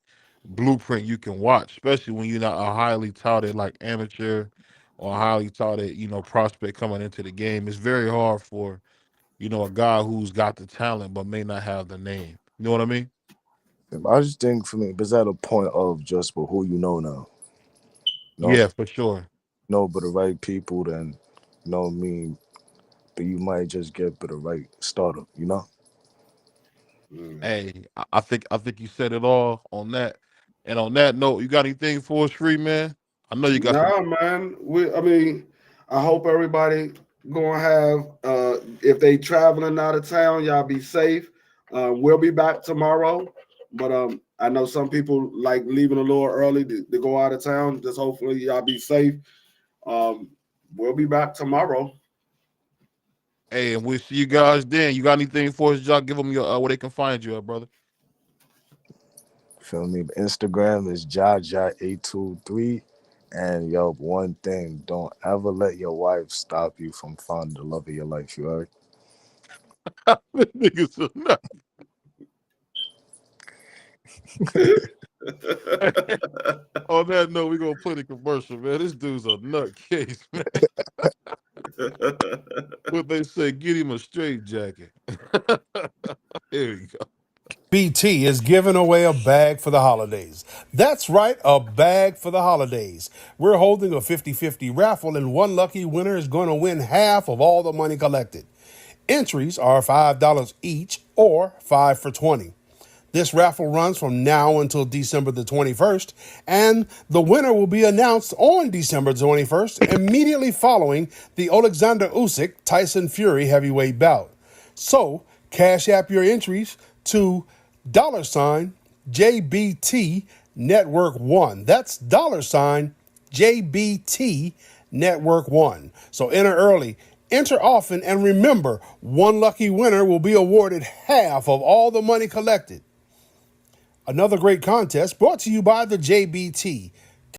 blueprint you can watch, especially when you're not a highly touted like amateur or a highly touted prospect coming into the game. It's very hard for a guy who's got the talent but may not have the name. You know what I mean? I just think for me, it's at a point of just for who you know now. You know, Yeah, for sure. but the right people, then you know what I mean. But you might just get but the right startup. You know. Mm. Hey, I think you said it all on that. And on that note, you got anything for us, free man? I know you got some. Nah, man. I mean, I hope everybody gonna have. If they traveling out of town, y'all be safe. We'll be back tomorrow, but I know some people like leaving a little early to go out of town. Just hopefully y'all be safe. Um, we'll be back tomorrow. Hey, and we'll see you guys then. You got anything for us, Jock? Give them your where they can find you at, brother. Feel me? Instagram is Jaja823. And yo, one thing, don't ever let your wife stop you from finding the love of your life, you heard? Niggas are nuts. On that note, we gonna play the commercial, man. This dude's a nutcase, man. What they say, get him a straight jacket. Here we go. BT is giving away a bag for the holidays. That's right, a bag for the holidays. We're holding a 50-50 raffle, and one lucky winner is going to win half of all the money collected. Entries are $5 each or 5 for 20. This raffle runs from now until December the 21st, and the winner will be announced on December 21st, immediately following the Alexander Usyk Tyson Fury heavyweight bout. So, cash app your entries to $JBT Network 1. That's $JBT Network 1. So enter early, enter often, and remember, one lucky winner will be awarded half of all the money collected. Another great contest brought to you by the JBT.